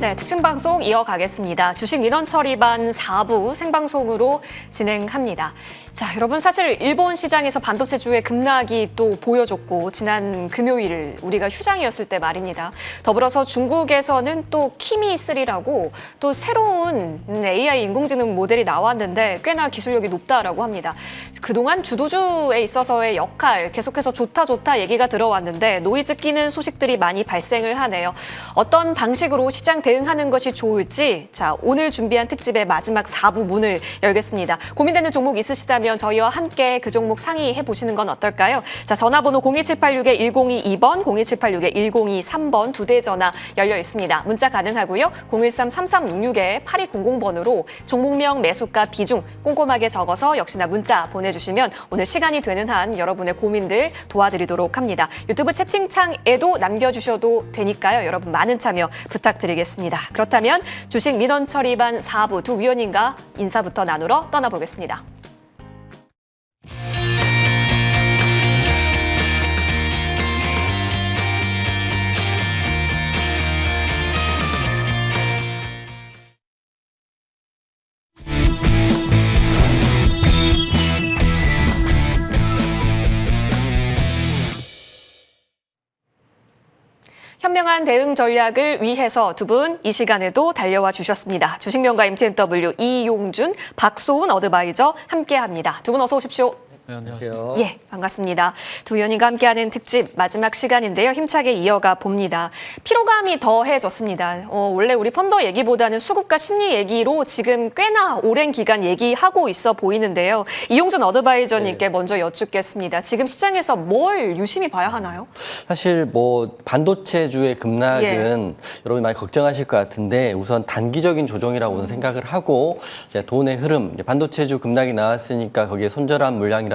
네, 특집 방송 이어가겠습니다. 주식 민원 처리반 4부 생방송으로 진행합니다. 자, 여러분 사실 일본 시장에서 반도체주의 급락이 또 보여줬고 지난 금요일 우리가 휴장이었을 때 말입니다. 더불어서 중국에서는 또 키미3라고 또 새로운 AI 인공지능 모델이 나왔는데 꽤나 기술력이 높다라고 합니다. 그동안 주도주에 있어서의 역할 계속해서 좋다 얘기가 들어왔는데 노이즈 끼는 소식들이 많이 발생을 하네요. 어떤 방식으로 시장 대응하는 것이 좋을지 자 오늘 준비한 특집의 마지막 4부 문을 열겠습니다. 고민되는 종목 있으시다면 저희와 함께 그 종목 상의해 보시는 건 어떨까요? 자 전화번호 02786-1022번, 02786-1023번 두 대 전화 열려 있습니다. 문자 가능하고요. 013-3366-8200번으로 종목명, 매수가, 비중 꼼꼼하게 적어서 역시나 문자 보내주시면 오늘 시간이 되는 한 여러분의 고민들 도와드리도록 합니다. 유튜브 채팅창에도 남겨주셔도 되니까요. 여러분 많은 참여 부탁드리겠습니다. 그렇다면 주식 민원 처리반 4부 두 위원님과 인사부터 나누러 떠나보겠습니다. 현명한 대응 전략을 위해서 두 분 이 시간에도 달려와 주셨습니다. 주식명가 MTNW 이용준, 박소훈 어드바이저 함께합니다. 두 분 어서 오십시오. 네, 안녕하세요. 예, 반갑습니다. 두 위원님과 함께하는 특집 마지막 시간인데요. 힘차게 이어가 봅니다. 피로감이 더해졌습니다. 원래 우리 펀더 얘기보다는 수급과 심리 얘기로 지금 꽤나 오랜 기간 얘기하고 있어 보이는데요. 이용준 어드바이저님께 먼저 여쭙겠습니다. 지금 시장에서 뭘 유심히 봐야 하나요? 사실 뭐 반도체주의 급락은 여러분이 많이 걱정하실 것 같은데 우선 단기적인 조정이라고 저는 생각을 하고 이제 돈의 흐름, 반도체주 급락이 나왔으니까 거기에 손절한 물량이라든지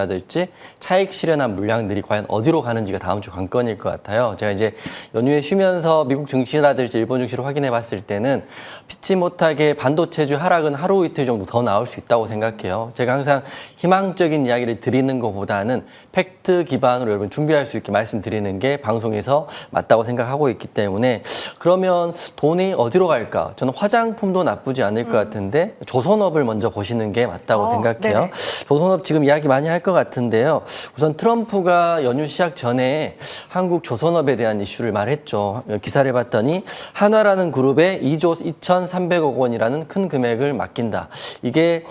차익 실현한 물량들이 과연 어디로 가는지가 다음 주 관건일 것 같아요. 제가 이제 연휴에 쉬면서 미국 증시라든지 일본 증시를 확인해 봤을 때는 피치 못하게 반도체주 하락은 하루 이틀 정도 더 나올 수 있다고 생각해요. 제가 항상 희망적인 이야기를 드리는 것보다는 팩트 기반으로 여러분 준비할 수 있게 말씀드리는 게 방송에서 맞다고 생각하고 있기 때문에 그러면 돈이 어디로 갈까? 저는 화장품도 나쁘지 않을 것 같은데 조선업을 먼저 보시는 게 맞다고 생각해요. 네네. 조선업 지금 이야기 많이 할 것 같은데요. 우선 트럼프가 연휴 시작 전에 한국 조선업에 대한 이슈를 말했죠. 기사를 봤더니 한화라는 그룹에 2조 2,300억 원이라는 큰 금액을 맡긴다. 이게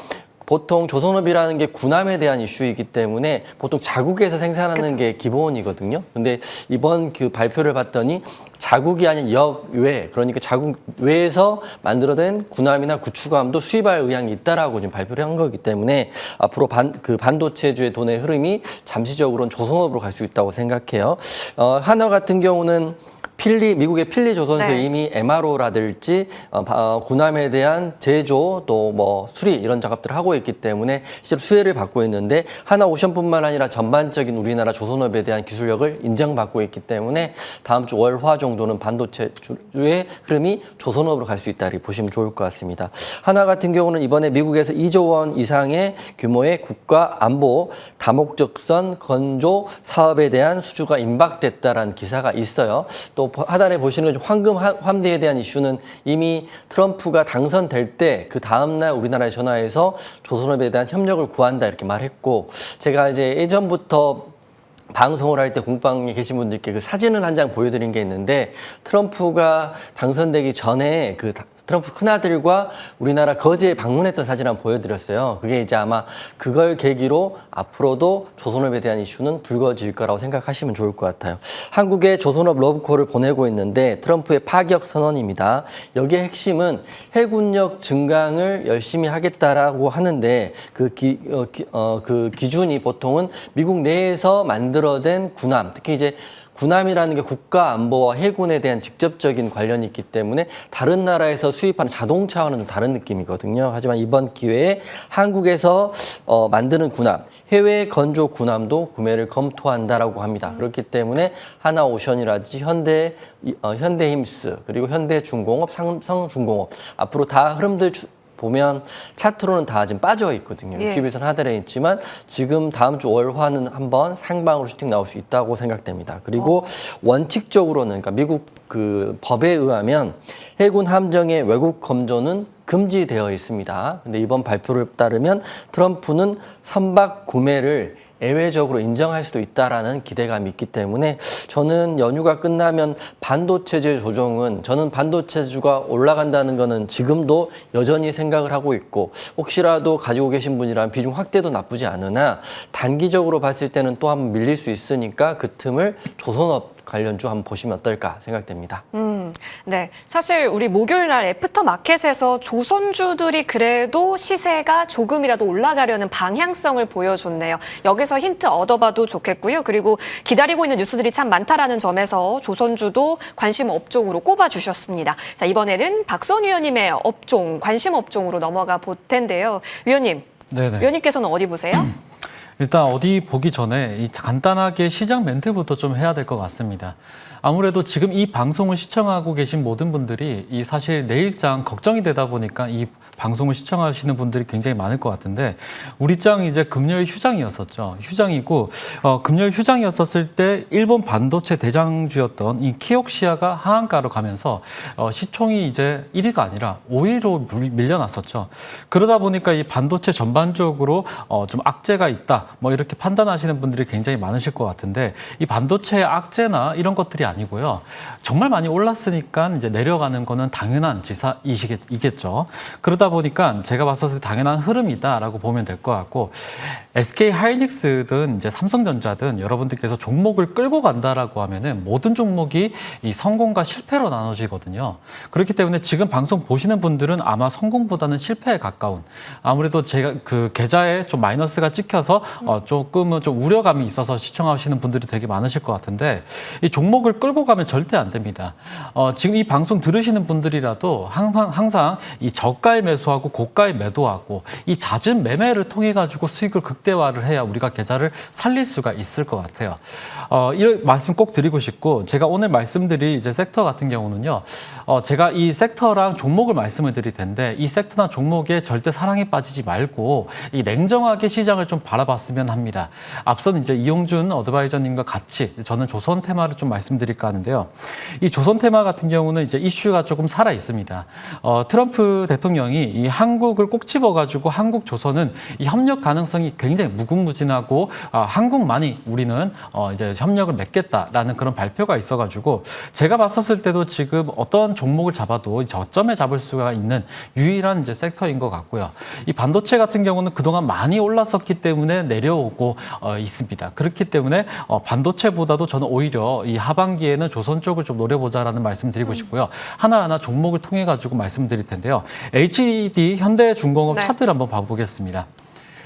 보통 조선업이라는 게 군함에 대한 이슈이기 때문에 보통 자국에서 생산하는 게 기본이거든요. 근데 이번 그 발표를 봤더니 자국이 아닌 역외, 그러니까 자국 외에서 만들어낸 군함이나 구축함도 수입할 의향이 있다라고 지금 발표를 한 거기 때문에 앞으로 반도체주의 돈의 흐름이 잠시적으로는 조선업으로 갈 수 있다고 생각해요. 한화 같은 경우는 미국의 필리 조선소에 네. 이미 MRO라든지 군함에 대한 제조 또 뭐 수리 이런 작업들을 하고 있기 때문에 실제로 수혜를 받고 있는데 하나오션뿐만 아니라 전반적인 우리나라 조선업에 대한 기술력을 인정받고 있기 때문에 다음 주 월화 정도는 반도체주의 흐름이 조선업으로 갈 수 있다 이렇게 보시면 좋을 것 같습니다. 하나 같은 경우는 이번에 미국에서 2조 원 이상의 규모의 국가 안보 다목적선 건조 사업에 대한 수주가 임박됐다라는 기사가 있어요. 또 하단에 보시는 황금 환대에 대한 이슈는 이미 트럼프가 당선될 때 그 다음날 우리나라에 전화해서 조선업에 대한 협력을 구한다 이렇게 말했고 제가 이제 예전부터 방송을 할 때 공방에 계신 분들께 그 사진을 한 장 보여드린 게 있는데 트럼프가 당선되기 전에 그 트럼프 큰아들과 우리나라 거제에 방문했던 사진 한번 보여드렸어요. 그게 이제 아마 그걸 계기로 앞으로도 조선업에 대한 이슈는 불거질 거라고 생각하시면 좋을 것 같아요. 한국에 조선업 러브콜을 보내고 있는데 트럼프의 파격 선언입니다. 여기에 핵심은 해군력 증강을 열심히 하겠다라고 하는데 그 기준이 보통은 미국 내에서 만들어낸 군함, 특히 이제 군함이라는 게 국가 안보와 해군에 대한 직접적인 관련이 있기 때문에 다른 나라에서 수입하는 자동차와는 좀 다른 느낌이거든요. 하지만 이번 기회에 한국에서 만드는 군함, 해외 건조 군함도 구매를 검토한다라고 합니다. 그렇기 때문에 하나오션이라든지 현대힘스 그리고 현대중공업, 삼성중공업 앞으로 다 흐름들 보면 차트로는 다 지금 빠져 있거든요. 예. 60일선 하단에 있지만 지금 다음 주 월화는 한번 상방으로 슈팅 나올 수 있다고 생각됩니다. 그리고 원칙적으로는 그러니까 미국 그 법에 의하면 해군 함정의 외국 검조는 금지되어 있습니다. 근데 이번 발표를 따르면 트럼프는 선박 구매를 예외적으로 인정할 수도 있다라는 기대감이 있기 때문에 저는 연휴가 끝나면 반도체제 조정은 저는 반도체주가 올라간다는 거는 지금도 여전히 생각을 하고 있고 혹시라도 가지고 계신 분이라면 비중 확대도 나쁘지 않으나 단기적으로 봤을 때는 또 한번 밀릴 수 있으니까 그 틈을 조선업 관련주 한번 보시면 어떨까 생각됩니다. 네. 사실 우리 목요일 날 애프터 마켓에서 조선주들이 그래도 시세가 조금이라도 올라가려는 방향성을 보여줬네요. 여기서 힌트 얻어봐도 좋겠고요. 그리고 기다리고 있는 뉴스들이 참 많다라는 점에서 조선주도 관심 업종으로 꼽아주셨습니다. 자, 이번에는 박선 위원님의 업종, 관심 업종으로 넘어가 볼 텐데요. 위원님, 네네. 위원님께서는 어디 보세요? 일단 어디 보기 전에 이 간단하게 시장 멘트부터 좀 해야 될 것 같습니다. 아무래도 지금 이 방송을 시청하고 계신 모든 분들이 이 사실 내일장 걱정이 되다 보니까 이 방송을 시청하시는 분들이 굉장히 많을 것 같은데 우리 장 이제 금요일 휴장이었었죠. 휴장이고 금요일 휴장이었었을 때 일본 반도체 대장주였던 이 키옥시아가 하한가로 가면서 시총이 이제 1위가 아니라 5위로 밀려났었죠. 그러다 보니까 이 반도체 전반적으로 좀 악재가 있다. 뭐 이렇게 판단하시는 분들이 굉장히 많으실 것 같은데 이 반도체 악재나 이런 것들이 아니고요. 정말 많이 올랐으니까 이제 내려가는 거는 당연한 지사이겠죠. 그러다 보니까 제가 봤을 때 당연한 흐름이다라고 보면 될 것 같고 SK 하이닉스든 이제 삼성전자든 여러분들께서 종목을 끌고 간다라고 하면은 모든 종목이 이 성공과 실패로 나눠지거든요. 그렇기 때문에 지금 방송 보시는 분들은 아마 성공보다는 실패에 가까운 아무래도 제가 그 계좌에 좀 마이너스가 찍혀서 조금은 좀 우려감이 있어서 시청하시는 분들이 되게 많으실 것 같은데 이 종목을 끌고 가면 절대 안 됩니다. 지금 이 방송 들으시는 분들이라도 항상 이 저가에 매수하고 고가에 매도하고 이 잦은 매매를 통해 가지고 수익을 극대화를 해야 우리가 계좌를 살릴 수가 있을 것 같아요. 이런 말씀 꼭 드리고 싶고 제가 오늘 말씀드릴 이제 섹터 같은 경우는요. 제가 이 섹터랑 종목을 말씀을 드릴 텐데 이 섹터나 종목에 절대 사랑에 빠지지 말고 이 냉정하게 시장을 좀 바라봤으면 합니다. 앞선 이제 이용준 어드바이저님과 같이 저는 조선 테마를 좀 말씀드릴까 하는데요. 이 조선 테마 같은 경우는 이제 이슈가 조금 살아 있습니다. 트럼프 대통령이 이 한국을 꼭 집어가지고 한국 조선은 이 협력 가능성이 굉장히 무궁무진하고 한국만이 우리는 이제 협력을 맺겠다라는 그런 발표가 있어가지고 제가 봤었을 때도 지금 어떤 종목을 잡아도 저점에 잡을 수가 있는 유일한 이제 섹터인 것 같고요. 이 반도체 같은 경우는 그동안 많이 올랐었기 때문에 내려오고 있습니다. 그렇기 때문에 반도체보다도 저는 오히려 이 하반기에는 조선 쪽을 좀 노려보자라는 말씀 드리고 싶고요. 하나하나 종목을 통해 가지고 말씀드릴 텐데요. HD 현대중공업 네. 차트를 한번 봐보겠습니다.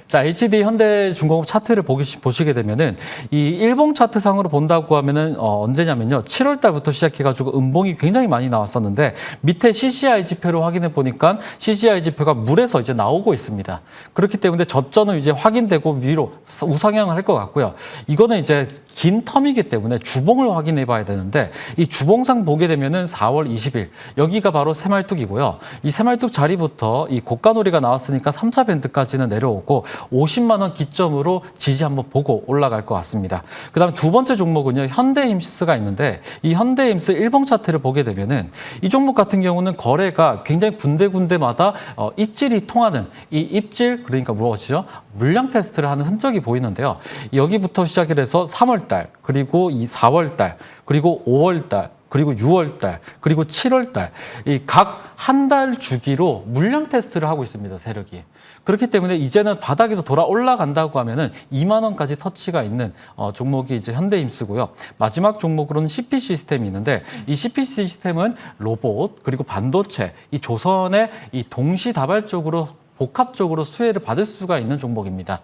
자, HD 현대중공업 차트를 보시게 되면은 이 일봉 차트상으로 본다고 하면은 언제냐면요. 7월 달부터 시작해가지고 음봉이 굉장히 많이 나왔었는데 밑에 CCI 지표를 확인해 보니까 CCI 지표가 물에서 이제 나오고 있습니다. 그렇기 때문에 저점은 이제 확인되고 위로 우상향을 할 것 같고요. 이거는 이제 긴 텀이기 때문에 주봉을 확인해 봐야 되는데 이 주봉상 보게 되면은 4월 20일 여기가 바로 새말뚝이고요. 이 새말뚝 자리부터 이 고가놀이가 나왔으니까 3차 밴드까지는 내려오고 50만 원 기점으로 지지 한번 보고 올라갈 것 같습니다. 그다음에 두 번째 종목은요. 현대임스가 있는데 이 현대임스 일봉 차트를 보게 되면은 이 종목 같은 경우는 거래가 굉장히 군데군데마다 입질이 통하는 이 입질 그러니까 무엇이죠? 물량 테스트를 하는 흔적이 보이는데요. 여기부터 시작을 해서 3월 달 그리고 이 4월 달 그리고 5월 달 그리고 6월 달 그리고 7월 달 이 각 한 달 주기로 물량 테스트를 하고 있습니다. 세력이. 그렇기 때문에 이제는 바닥에서 돌아 올라간다고 하면은 2만 원까지 터치가 있는 종목이 이제 현대임스고요. 마지막 종목으로는 CP 시스템이 있는데 이 CP 시스템은 로봇 그리고 반도체 이 조선의 이 동시다발적으로 복합적으로 수혜를 받을 수가 있는 종목입니다.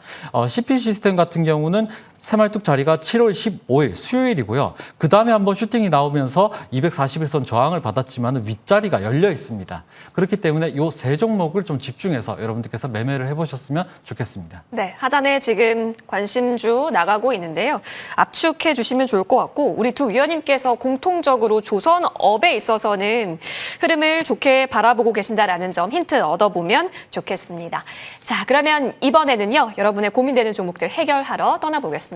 CP 시스템 같은 경우는 새말뚝 자리가 7월 15일 수요일이고요. 그 다음에 한번 슈팅이 나오면서 241선 저항을 받았지만 윗자리가 열려 있습니다. 그렇기 때문에 이 세 종목을 좀 집중해서 여러분들께서 매매를 해보셨으면 좋겠습니다. 네, 하단에 지금 관심주 나가고 있는데요. 압축해 주시면 좋을 것 같고 우리 두 위원님께서 공통적으로 조선업에 있어서는 흐름을 좋게 바라보고 계신다라는 점 힌트 얻어보면 좋겠습니다. 자, 그러면 이번에는요. 여러분의 고민되는 종목들 해결하러 떠나보겠습니다.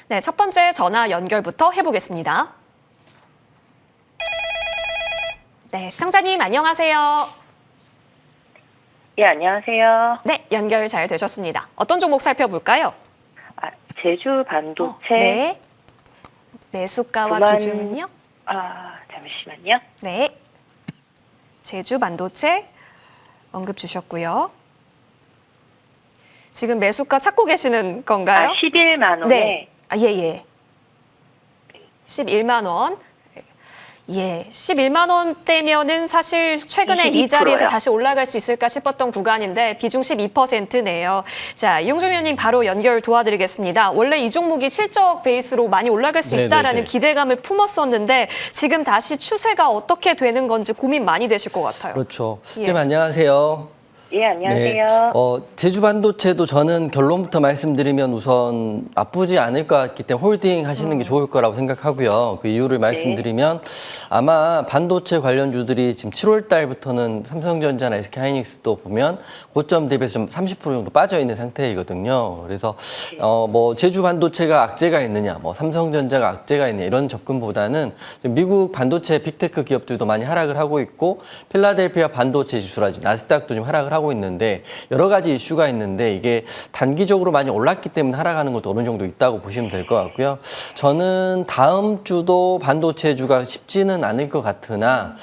네, 첫 번째 전화 연결부터 해보겠습니다. 네, 시청자님 안녕하세요. 예, 안녕하세요. 네, 연결 잘 되셨습니다. 어떤 종목 살펴볼까요? 제주 반도체. 네. 매수가와 그만- 기준은요? 잠시만요. 네. 제주 반도체 언급 주셨고요. 지금 매수가 찾고 계시는 건가요? 11만 원에. 네. 예. 11만 원. 예, 11만 원대면은 사실 최근에 이 22%요. 자리에서 다시 올라갈 수 있을까 싶었던 구간인데 비중 12%네요. 자, 이용준 위원님 바로 연결 도와드리겠습니다. 원래 이 종목이 실적 베이스로 많이 올라갈 수 네네네. 있다라는 기대감을 품었었는데 지금 다시 추세가 어떻게 되는 건지 고민 많이 되실 것 같아요. 그렇죠. 예. 선생님 안녕하세요. 예, 안녕하세요. 제주 반도체도 저는 결론부터 말씀드리면 우선 나쁘지 않을 것 같기 때문에 홀딩 하시는 게 좋을 거라고 생각하고요. 그 이유를 말씀드리면 아마 반도체 관련주들이 지금 7월 달부터는 삼성전자나 SK하이닉스도 보면 고점 대비해서 좀 30% 정도 빠져 있는 상태이거든요. 그래서 뭐 제주 반도체가 악재가 있느냐, 뭐 삼성전자가 악재가 있느냐 이런 접근보다는 미국 반도체 빅테크 기업들도 많이 하락을 하고 있고 필라델피아 반도체 지수라든지 나스닥도 좀 하락을 하고 있는데 여러 가지 이슈가 있는데 이게 단기적으로 많이 올랐기 때문에 하락하는 것도 어느 정도 있다고 보시면 될 것 같고요. 저는 다음 주도 반도체주가 쉽지는 않을 것 같으나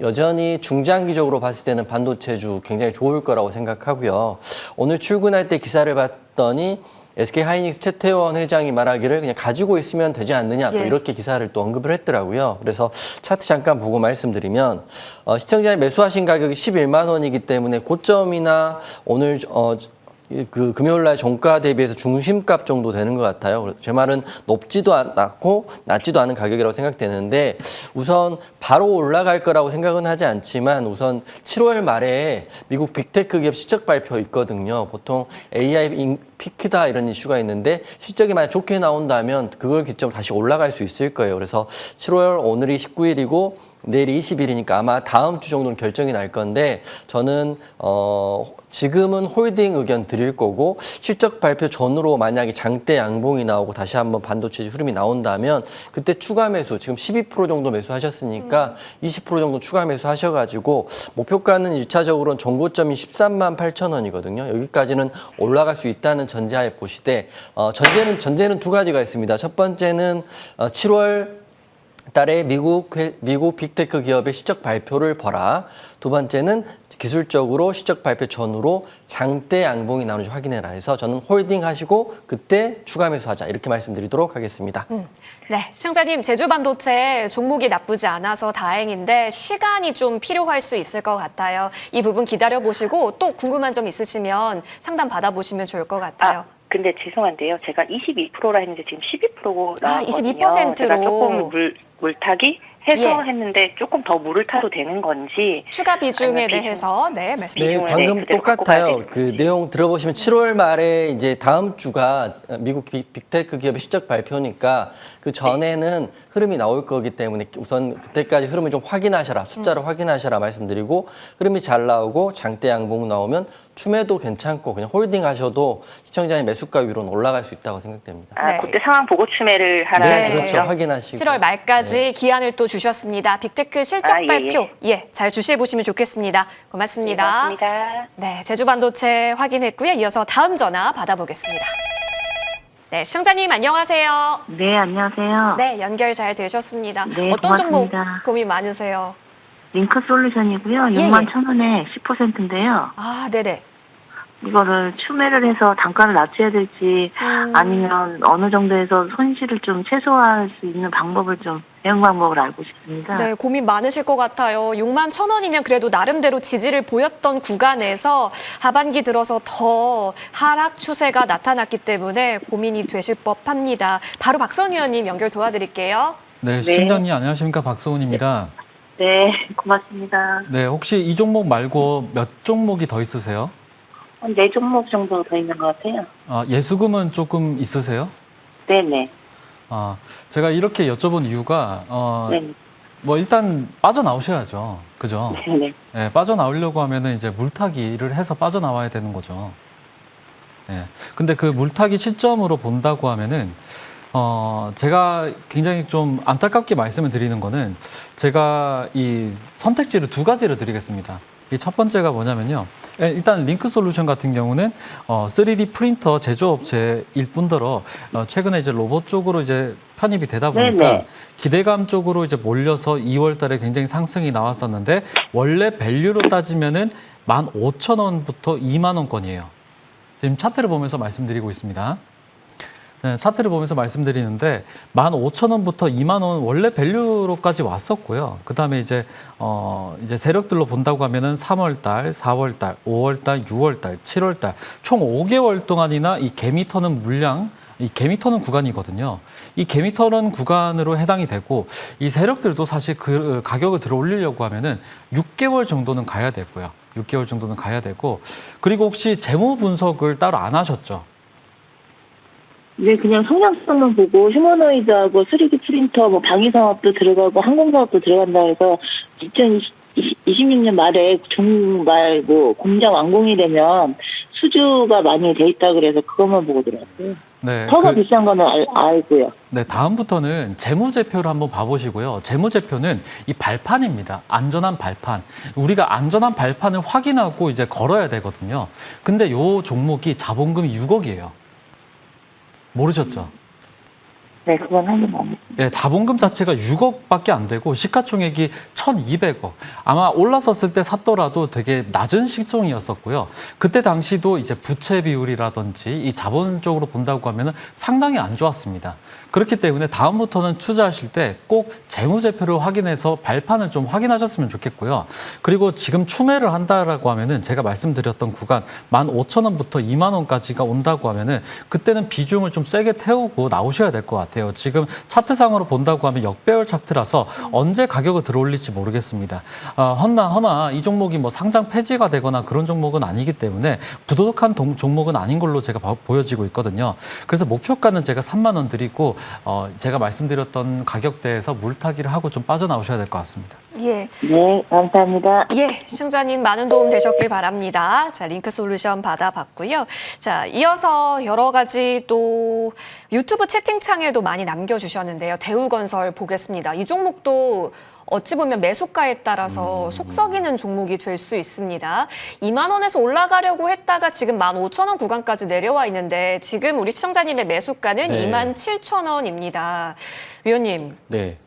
여전히 중장기적으로 봤을 때는 반도체주 굉장히 좋을 거라고 생각하고요. 오늘 출근할 때 기사를 봤더니 SK하이닉스 최태원 회장이 말하기를 그냥 가지고 있으면 되지 않느냐 또 예. 이렇게 기사를 또 언급을 했더라고요. 그래서 차트 잠깐 보고 말씀드리면 시청자의 매수하신 가격이 11만 원이기 때문에 고점이나 오늘 그 금요일 날 종가 대비해서 중심값 정도 되는 것 같아요. 제 말은 높지도 않고 낮지도 않은 가격이라고 생각되는데 우선 바로 올라갈 거라고 생각은 하지 않지만 우선 7월 말에 미국 빅테크 기업 실적 발표 있거든요. 보통 AI 피크다 이런 이슈가 있는데 실적이 만약 좋게 나온다면 그걸 기점으로 다시 올라갈 수 있을 거예요. 그래서 7월 오늘이 19일이고 내일이 20일이니까 아마 다음 주 정도는 결정이 날 건데 저는 지금은 홀딩 의견 드릴 거고 실적 발표 전으로 만약에 장대 양봉이 나오고 다시 한번 반도체 흐름이 나온다면 그때 추가 매수 지금 12% 정도 매수하셨으니까 20% 정도 추가 매수하셔가지고 목표가는 1차적으로는 전고점이 13만 8천 원이거든요. 여기까지는 올라갈 수 있다는 전제하에 보시되 전제는 두 가지가 있습니다. 첫 번째는 7월 달에 미국 빅테크 기업의 실적 발표를 보라. 두 번째는 기술적으로 실적 발표 전후로 장대 양봉이 나오는지 확인해라 해서 저는 홀딩 하시고 그때 추가 매수하자 이렇게 말씀드리도록 하겠습니다. 네, 시청자님 제주 반도체 종목이 나쁘지 않아서 다행인데 시간이 좀 필요할 수 있을 것 같아요. 이 부분 기다려 보시고 또 궁금한 점 있으시면 상담 받아보시면 좋을 것 같아요. 근데 죄송한데요. 제가 22%라 했는데 지금 12%고 나왔거든요. 22%로. 제가 조금 물타기 해서 예. 했는데 조금 더 물을 타도 되는 건지. 추가 비중에 아니면 비중- 대해서 말씀해 네, 주세요. 방금 그대로 갖고 가야 똑같아요. 되는 그 건지. 내용 들어보시면 7월 말에 이제 다음 주가 미국 빅테크 기업의 실적 발표니까 그 전에는 흐름이 나올 거기 때문에 우선 그때까지 흐름을 좀 확인하셔라. 숫자로 확인하셔라 말씀드리고 흐름이 잘 나오고 장대 양봉 나오면 추매도 괜찮고 그냥 홀딩 하셔도 시청자의 매수가 위로는 올라갈 수 있다고 생각됩니다. 네. 그때 상황 보고 추매를 하라는 네, 거죠. 그렇죠. 확인하시고. 7월 말까지 기한을 또 주셨습니다. 빅테크 실적 예, 발표 잘 주시해 보시면 좋겠습니다. 고맙습니다. 고맙습니다. 네, 제주 반도체 확인했고요. 이어서 다음 전화 받아보겠습니다. 네, 시청자님 안녕하세요. 네, 안녕하세요. 네, 연결 잘 되셨습니다. 네, 어떤 종목 고맙습니다. 고민 많으세요? 링크 솔루션이고요. 예, 6만 예. 1,000원에 10%인데요. 아, 네네. 이거를 추매를 해서 단가를 낮춰야 될지 아니면 어느 정도에서 손실을 좀 최소화할 수 있는 방법을 좀 대응 방법을 알고 싶습니다. 네, 고민 많으실 것 같아요. 6만 1,000원이면 그래도 나름대로 지지를 보였던 구간에서 하반기 들어서 더 하락 추세가 나타났기 때문에 고민이 되실 법합니다. 바로 박선 의원님 연결 도와드릴게요. 네, 시청자님 안녕하십니까? 박소은입니다. 네, 고맙습니다. 네, 혹시 이 종목 말고 몇 종목이 더 있으세요? 한 4종목 정도 더 있는 것 같아요. 예수금은 조금 있으세요? 네네. 제가 이렇게 여쭤본 이유가 네. 뭐 일단 빠져나오셔야죠. 그죠? 네네. 예, 빠져나오려고 하면은 이제 물타기를 해서 빠져나와야 되는 거죠. 예. 근데 그 물타기 시점으로 본다고 하면은 제가 굉장히 좀 안타깝게 말씀을 드리는 거는 제가 이 선택지를 두 가지를 드리겠습니다. 이 첫 번째가 뭐냐면요. 일단 링크 솔루션 같은 경우는 3D 프린터 제조업체일 뿐더러 최근에 이제 로봇 쪽으로 이제 편입이 되다 보니까 네네. 기대감 쪽으로 이제 몰려서 2월 달에 굉장히 상승이 나왔었는데 원래 밸류로 따지면은 15,000원부터 2만 원권이에요. 지금 차트를 보면서 말씀드리고 있습니다. 네, 차트를 보면서 말씀드리는데 15,000원부터 2만 원 원래 밸류로까지 왔었고요. 그다음에 이제 세력들로 본다고 하면은 3월 달, 4월 달, 5월 달, 6월 달, 7월 달 총 5개월 동안이나 이 개미 터는 물량 이 개미 터는 구간이거든요. 이 개미 터는 구간으로 해당이 되고 이 세력들도 사실 그 가격을 들어 올리려고 하면은 6개월 정도는 가야 되고요. 6개월 정도는 가야 되고 그리고 혹시 재무 분석을 따로 안 하셨죠? 네, 그냥 성장성만 보고 휴머노이드하고 3D 프린터, 뭐 방위 사업도 들어가고 항공 사업도 들어간다 해서 2026년 말에 정말 뭐 공장 완공이 되면 수주가 많이 돼 있다 그래서 그것만 보고 들어왔어요. 네, 서가 비싼 거는 알고요. 네, 다음부터는 재무제표를 한번 봐보시고요. 재무제표는 이 발판입니다. 안전한 발판. 우리가 안전한 발판을 확인하고 이제 걸어야 되거든요. 근데 요 종목이 자본금이 6억이에요. 모르셨죠? 네, 그건 확인 안 했어요. 예, 자본금 자체가 6억밖에 안 되고 시가총액이 1,200억. 아마 올랐었을 때 샀더라도 되게 낮은 시총이었었고요. 그때 당시도 이제 부채 비율이라든지 이 자본 쪽으로 본다고 하면은 상당히 안 좋았습니다. 그렇기 때문에 다음부터는 투자하실 때 꼭 재무제표를 확인해서 발판을 좀 확인하셨으면 좋겠고요. 그리고 지금 추매를 한다라고 하면은 제가 말씀드렸던 구간 15,000원부터 2만 원까지가 온다고 하면은 그때는 비중을 좀 세게 태우고 나오셔야 될 것 같아요. 지금 차트상으로 본다고 하면 역배열 차트라서 언제 가격을 들어올릴지 모르겠습니다. 허나 이 종목이 뭐 상장 폐지가 되거나 그런 종목은 아니기 때문에 부도덕한 종목은 아닌 걸로 제가 보여지고 있거든요. 그래서 목표가는 제가 3만 원 드리고 제가 말씀드렸던 가격대에서 물타기를 하고 좀 빠져나오셔야 될 것 같습니다. 예. 네, 감사합니다. 예, 시청자님 많은 도움 되셨길 바랍니다. 자, 링크 솔루션 받아봤고요. 자, 이어서 여러 가지 또 유튜브 채팅창에도 많이 남겨주셨는데요. 대우건설 보겠습니다. 이 종목도 어찌 보면 매수가에 따라서 속 썩이는 종목이 될 수 있습니다. 2만 원에서 올라가려고 했다가 지금 15,000원 구간까지 내려와 있는데 지금 우리 시청자님의 매수가는 네. 27,000원입니다. 위원님, 네.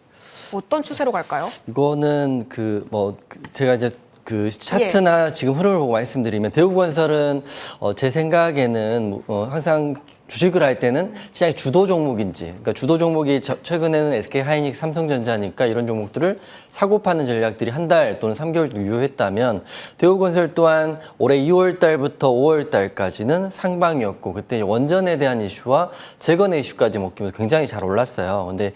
어떤 추세로 갈까요? 이거는 제가 이제 그 차트나 지금 흐름을 보고 말씀드리면 대우건설은 제 생각에는 항상 주식을 할 때는 시장의 주도 종목인지, 그러니까 주도 종목이 최근에는 SK하이닉스, 삼성전자니까 이런 종목들을 사고 파는 전략들이 한 달 또는 3개월 정도 유효했다면 대우건설 또한 올해 2월 달부터 5월 달까지는 상방이었고 그때 원전에 대한 이슈와 재건의 이슈까지 먹히면서 굉장히 잘 올랐어요. 근데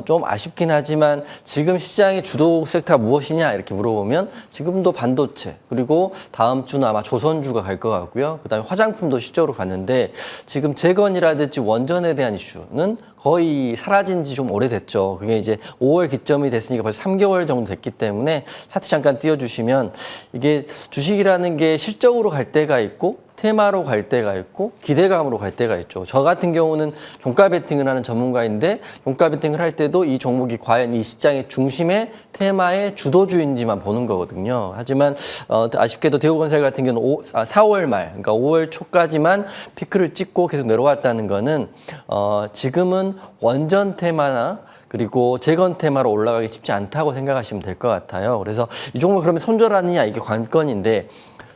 좀 아쉽긴 하지만 지금 시장의 주도 섹터가 무엇이냐 이렇게 물어보면 지금도 반도체 그리고 다음 주는 아마 조선주가 갈 것 같고요. 그다음에 화장품도 실적으로 갔는데 지금 재건이라든지 원전에 대한 이슈는 거의 사라진 지 좀 오래됐죠. 그게 이제 5월 기점이 됐으니까 벌써 3개월 정도 됐기 때문에 차트 잠깐 띄워주시면 이게 주식이라는 게 실적으로 갈 때가 있고 테마로 갈 때가 있고 기대감으로 갈 때가 있죠. 저 같은 경우는 종가 베팅을 하는 전문가인데 종가 베팅을 할 때도 이 종목이 과연 이 시장의 중심의 테마의 주도주인지만 보는 거거든요. 하지만 아쉽게도 대우건설 같은 경우는 4월 말, 그러니까 5월 초까지만 피크를 찍고 계속 내려왔다는 거는 지금은 원전 테마나 그리고 재건 테마로 올라가기 쉽지 않다고 생각하시면 될 것 같아요. 그래서 이 종목 그러면 손절하느냐 이게 관건인데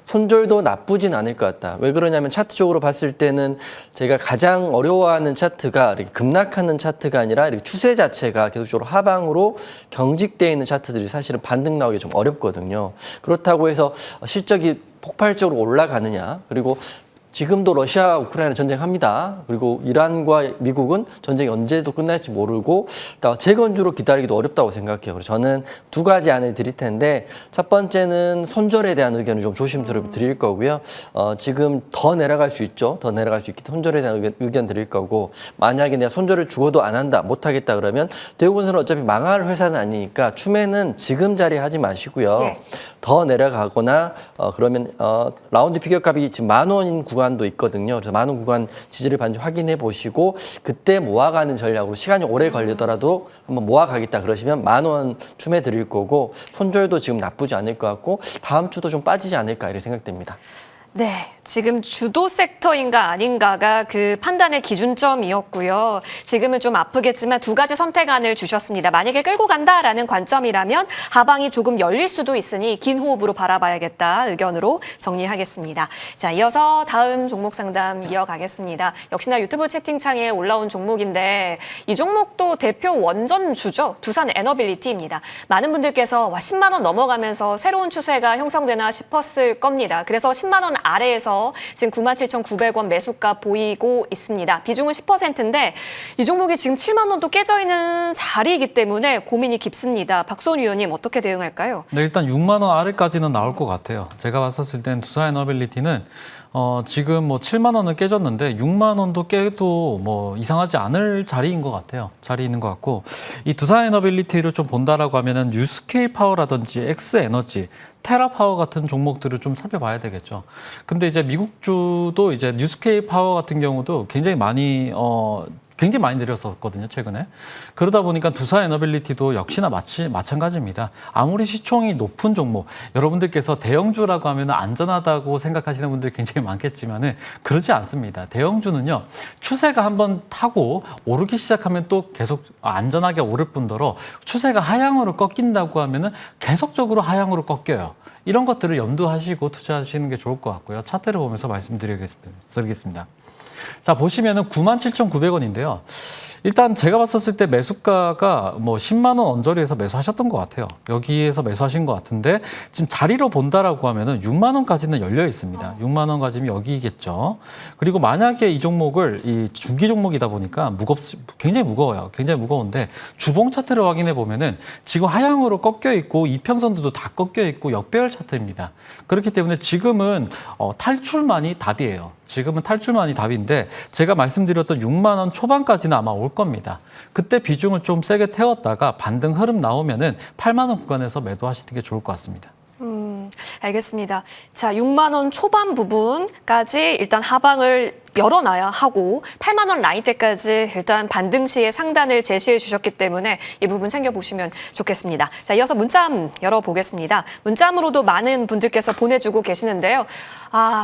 손절도 나쁘진 않을 것 같다. 왜 그러냐면 차트적으로 봤을 때는 제가 가장 어려워하는 차트가 이렇게 급락하는 차트가 아니라 이렇게 추세 자체가 계속적으로 하방으로 경직되어 있는 차트들이 사실은 반등 나오기 좀 어렵거든요. 그렇다고 해서 실적이 폭발적으로 올라가느냐, 그리고 지금도 러시아 우크라이나 전쟁합니다. 그리고 이란과 미국은 전쟁이 언제도 끝날지 모르고 재건주로 기다리기도 어렵다고 생각해요. 그래서 저는 두 가지 안을 드릴 텐데, 첫 번째는 손절에 대한 의견을 좀 조심스럽게 드릴 거고요. 지금 더 내려갈 수 있죠. 더 내려갈 수 있기 때문에 손절에 대한 의견 드릴 거고, 만약에 내가 손절을 죽어도 안 한다, 못 하겠다 그러면 대우건설은 어차피 망할 회사는 아니니까 추매는 지금 자리에 하지 마시고요. 예. 더 내려가거나 그러면 라운드 피겨값이 지금 10,000원인 구간도 있거든요. 그래서 10,000원 구간 지지를 반드시 확인해 보시고 그때 모아가는 전략으로 시간이 오래 걸리더라도 한번 모아가겠다 그러시면 10,000원 추매 드릴 거고, 손절도 지금 나쁘지 않을 것 같고 다음 주도 좀 빠지지 않을까 이렇게 생각됩니다. 네, 지금 주도 섹터인가 아닌가가 그 판단의 기준점이었고요. 지금은 좀 아프겠지만 두 가지 선택안을 주셨습니다. 만약에 끌고 간다라는 관점이라면 하방이 조금 열릴 수도 있으니 긴 호흡으로 바라봐야겠다 의견으로 정리하겠습니다. 자, 이어서 다음 종목 상담 이어가겠습니다. 역시나 유튜브 채팅창에 올라온 종목인데 이 종목도 대표 원전주죠. 두산 에너빌리티입니다. 많은 분들께서 10만 원 넘어가면서 새로운 추세가 형성되나 싶었을 겁니다. 그래서 10만 원 아래에서 지금 97,900원 매수가 보이고 있습니다. 비중은 10%인데 이 종목이 지금 7만 원도 깨져 있는 자리이기 때문에 고민이 깊습니다. 박소원 위원님 어떻게 대응할까요? 네, 일단 6만 원 아래까지는 나올 것 같아요. 제가 봤었을 땐 두산에너빌리티는 지금 뭐 7만 원은 깨졌는데 6만 원도 깨도 뭐 이상하지 않을 자리인 것 같아요. 자리 있는 것 같고, 이 두산에너빌리티를 좀 본다라고 하면은 뉴스케이 파워라든지 엑스에너지, 테라파워 같은 종목들을 좀 살펴봐야 되겠죠. 근데 이제 미국주도 이제 뉴스케이 파워 같은 경우도 굉장히 많이 내렸었거든요, 최근에. 그러다 보니까 두산에너빌리티도 역시나 마찬가지입니다. 아무리 시총이 높은 종목, 여러분들께서 대형주라고 하면 안전하다고 생각하시는 분들이 굉장히 많겠지만은 그렇지 않습니다. 대형주는요, 추세가 한번 타고 오르기 시작하면 또 계속 안전하게 오를 뿐더러 추세가 하향으로 꺾인다고 하면은 계속적으로 하향으로 꺾여요. 이런 것들을 염두하시고 투자하시는 게 좋을 것 같고요. 차트를 보면서 말씀드리겠습니다. 자, 보시면은 97,900원인데요. 일단 제가 봤었을 때 매수가가 뭐 10만 원 언저리에서 매수하셨던 것 같아요. 여기에서 매수하신 것 같은데 지금 자리로 본다라고 하면은 6만 원까지는 열려 있습니다. 6만 원까지면 여기겠죠. 그리고 만약에 이 종목을 이 중기 종목이다 보니까 굉장히 무거워요. 굉장히 무거운데 주봉 차트를 확인해 보면은 지금 하향으로 꺾여 있고 이평선들도 다 꺾여 있고 역배열 차트입니다. 그렇기 때문에 지금은 탈출만이 답이에요. 지금은 탈출만이 답인데 제가 말씀드렸던 6만 원 초반까지는 아마 올 겁니다. 그때 비중을 좀 세게 태웠다가 반등 흐름 나오면은 8만 원 구간에서 매도하시는 게 좋을 것 같습니다. 알겠습니다. 자, 6만 원 초반 부분까지 일단 하방을 열어놔야 하고 8만 원 라인대까지 일단 반등 시에 상단을 제시해 주셨기 때문에 이 부분 챙겨보시면 좋겠습니다. 자, 이어서 문자함 열어보겠습니다. 문자함으로도 많은 분들께서 보내주고 계시는데요.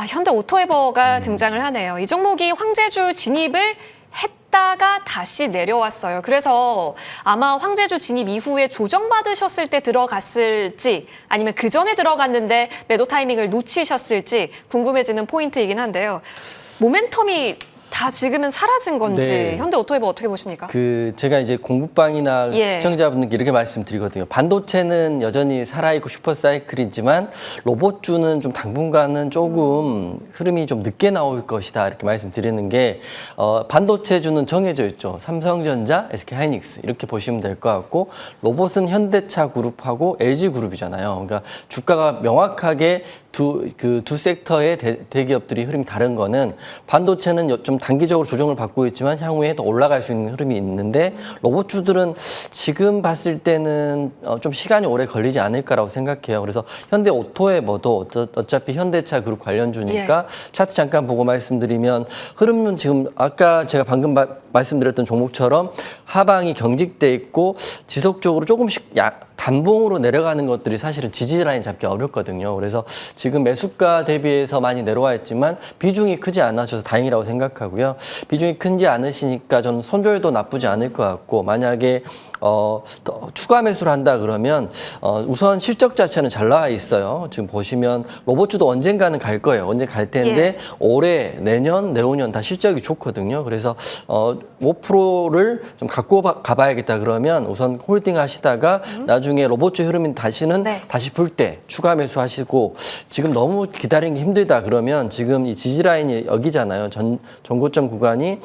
현대 오토에버가 등장을 하네요. 이 종목이 황제주 진입을 했다가 다시 내려왔어요. 그래서 아마 황제주 진입 이후에 조정받으셨을 때 들어갔을지 아니면 그 전에 들어갔는데 매도 타이밍을 놓치셨을지 궁금해지는 포인트이긴 한데요. 모멘텀이 다 지금은 사라진 건지 네. 현대 오토에버 어떻게 보십니까? 제가 이제 공부방이나 예. 시청자분들께 이렇게 말씀드리거든요. 반도체는 여전히 살아있고 슈퍼사이클이지만 로봇주는 좀 당분간은 조금 흐름이 좀 늦게 나올 것이다 이렇게 말씀드리는 게, 반도체주는 정해져 있죠. 삼성전자, SK하이닉스 이렇게 보시면 될 것 같고, 로봇은 현대차 그룹하고 LG 그룹이잖아요. 그러니까 주가가 명확하게 두 섹터의 대기업들이 흐름이 다른 거는, 반도체는 좀 단기적으로 조정을 받고 있지만 향후에 더 올라갈 수 있는 흐름이 있는데, 로봇주들은 지금 봤을 때는 좀 시간이 오래 걸리지 않을까라고 생각해요. 그래서 현대 오토에버도 어차피 현대차 그룹 관련주니까 차트 잠깐 보고 말씀드리면, 흐름은 지금 아까 제가 방금 말씀드렸던 종목처럼 하방이 경직돼 있고 지속적으로 조금씩 단봉으로 내려가는 것들이 사실은 지지 라인 잡기 어렵거든요. 그래서 지금 매수가 대비해서 많이 내려와 있지만 비중이 크지 않아서 다행이라고 생각하고요. 비중이 크지 않으시니까 저는 손절도 나쁘지 않을 것 같고, 만약에 더 추가 매수를 한다 그러면 우선 실적 자체는 잘 나와 있어요. 지금 보시면 로봇주도 언젠가는 갈 거예요. 언제 갈 텐데 올해, 내년, 내후년 다 실적이 좋거든요. 그래서 5%를 좀 갖고 가봐야겠다 그러면 우선 홀딩 하시다가 나중에 로봇주 흐름이 다시는 다시 불 때 추가 매수하시고 지금 너무 기다리는 게 힘들다 그러면 지금 이 지지라인이 여기잖아요. 전고점 구간이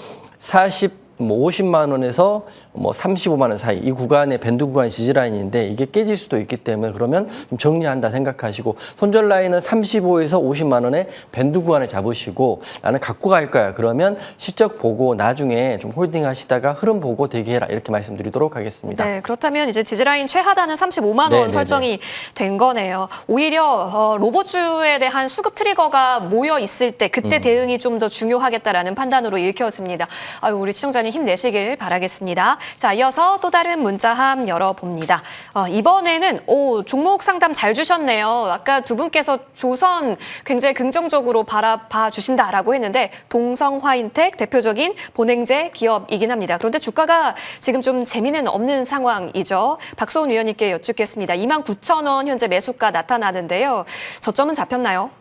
50만 원에서 35만 원 사이 이 구간의 밴드 구간이 지지라인인데 이게 깨질 수도 있기 때문에 그러면 좀 정리한다 생각하시고 손절 라인은 35에서 50만 원의 밴드 구간에 잡으시고 나는 갖고 갈 거야. 그러면 실적 보고 나중에 좀 홀딩 하시다가 흐름 보고 대기해라 이렇게 말씀드리도록 하겠습니다. 네, 그렇다면 이제 지지라인 최하단은 35만 원 설정이 된 거네요. 오히려 로봇주에 대한 수급 트리거가 모여 있을 때 그때 대응이 좀 더 중요하겠다라는 판단으로 읽혀집니다. 아유, 우리 시청자님 힘내시길 바라겠습니다. 자, 이어서 또 다른 문자함 열어봅니다. 이번에는 종목 상담 잘 주셨네요. 아까 두 분께서 조선 굉장히 긍정적으로 바라봐 주신다라고 했는데 동성화인텍 대표적인 본행제 기업이긴 합니다. 그런데 주가가 지금 좀 재미는 없는 상황이죠. 박소은 위원님께 여쭙겠습니다. 29,000원 현재 매수가 나타나는데요. 저점은 잡혔나요?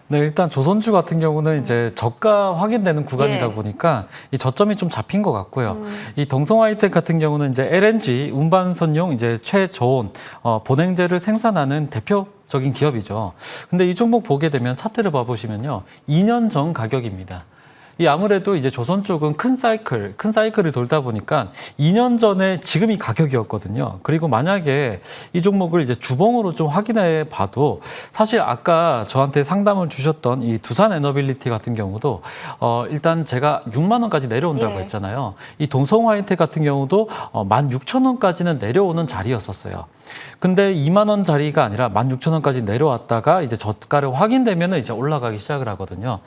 네, 일단 조선주 같은 경우는 이제 저가 확인되는 구간이다 보니까 이 저점이 좀 잡힌 것 같고요. 이 동성화이텍 같은 경우는 이제 LNG 운반선용 이제 최저온 본행제를 생산하는 대표적인 기업이죠. 근데 이 종목 보게 되면 차트를 봐보시면요, 2년 전 가격입니다. 이 아무래도 이제 조선 쪽은 큰 사이클을 돌다 보니까 2년 전에 지금 이 가격이었거든요. 그리고 만약에 이 종목을 이제 주봉으로 좀 확인해 봐도 사실 아까 저한테 상담을 주셨던 이 두산 에너빌리티 같은 경우도 일단 제가 6만 원까지 내려온다고 했잖아요. 이 동성화이텍 같은 경우도 16,000원까지는 내려오는 자리였었어요. 근데 2만 원짜리가 아니라 16,000원까지 내려왔다가 이제 저가를 확인되면 이제 올라가기 시작을 하거든요.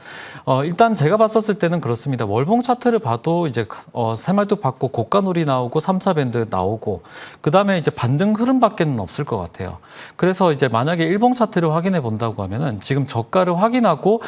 일단 제가 봤었을 때는 그렇습니다. 월봉 차트를 봐도 이제 새말뚝 받고 고가놀이 나오고 3차 밴드 나오고 그다음에 이제 반등 흐름밖에는 없을 것 같아요. 그래서 이제 만약에 일봉 차트를 확인해 본다고 하면은 지금 저가를 확인하고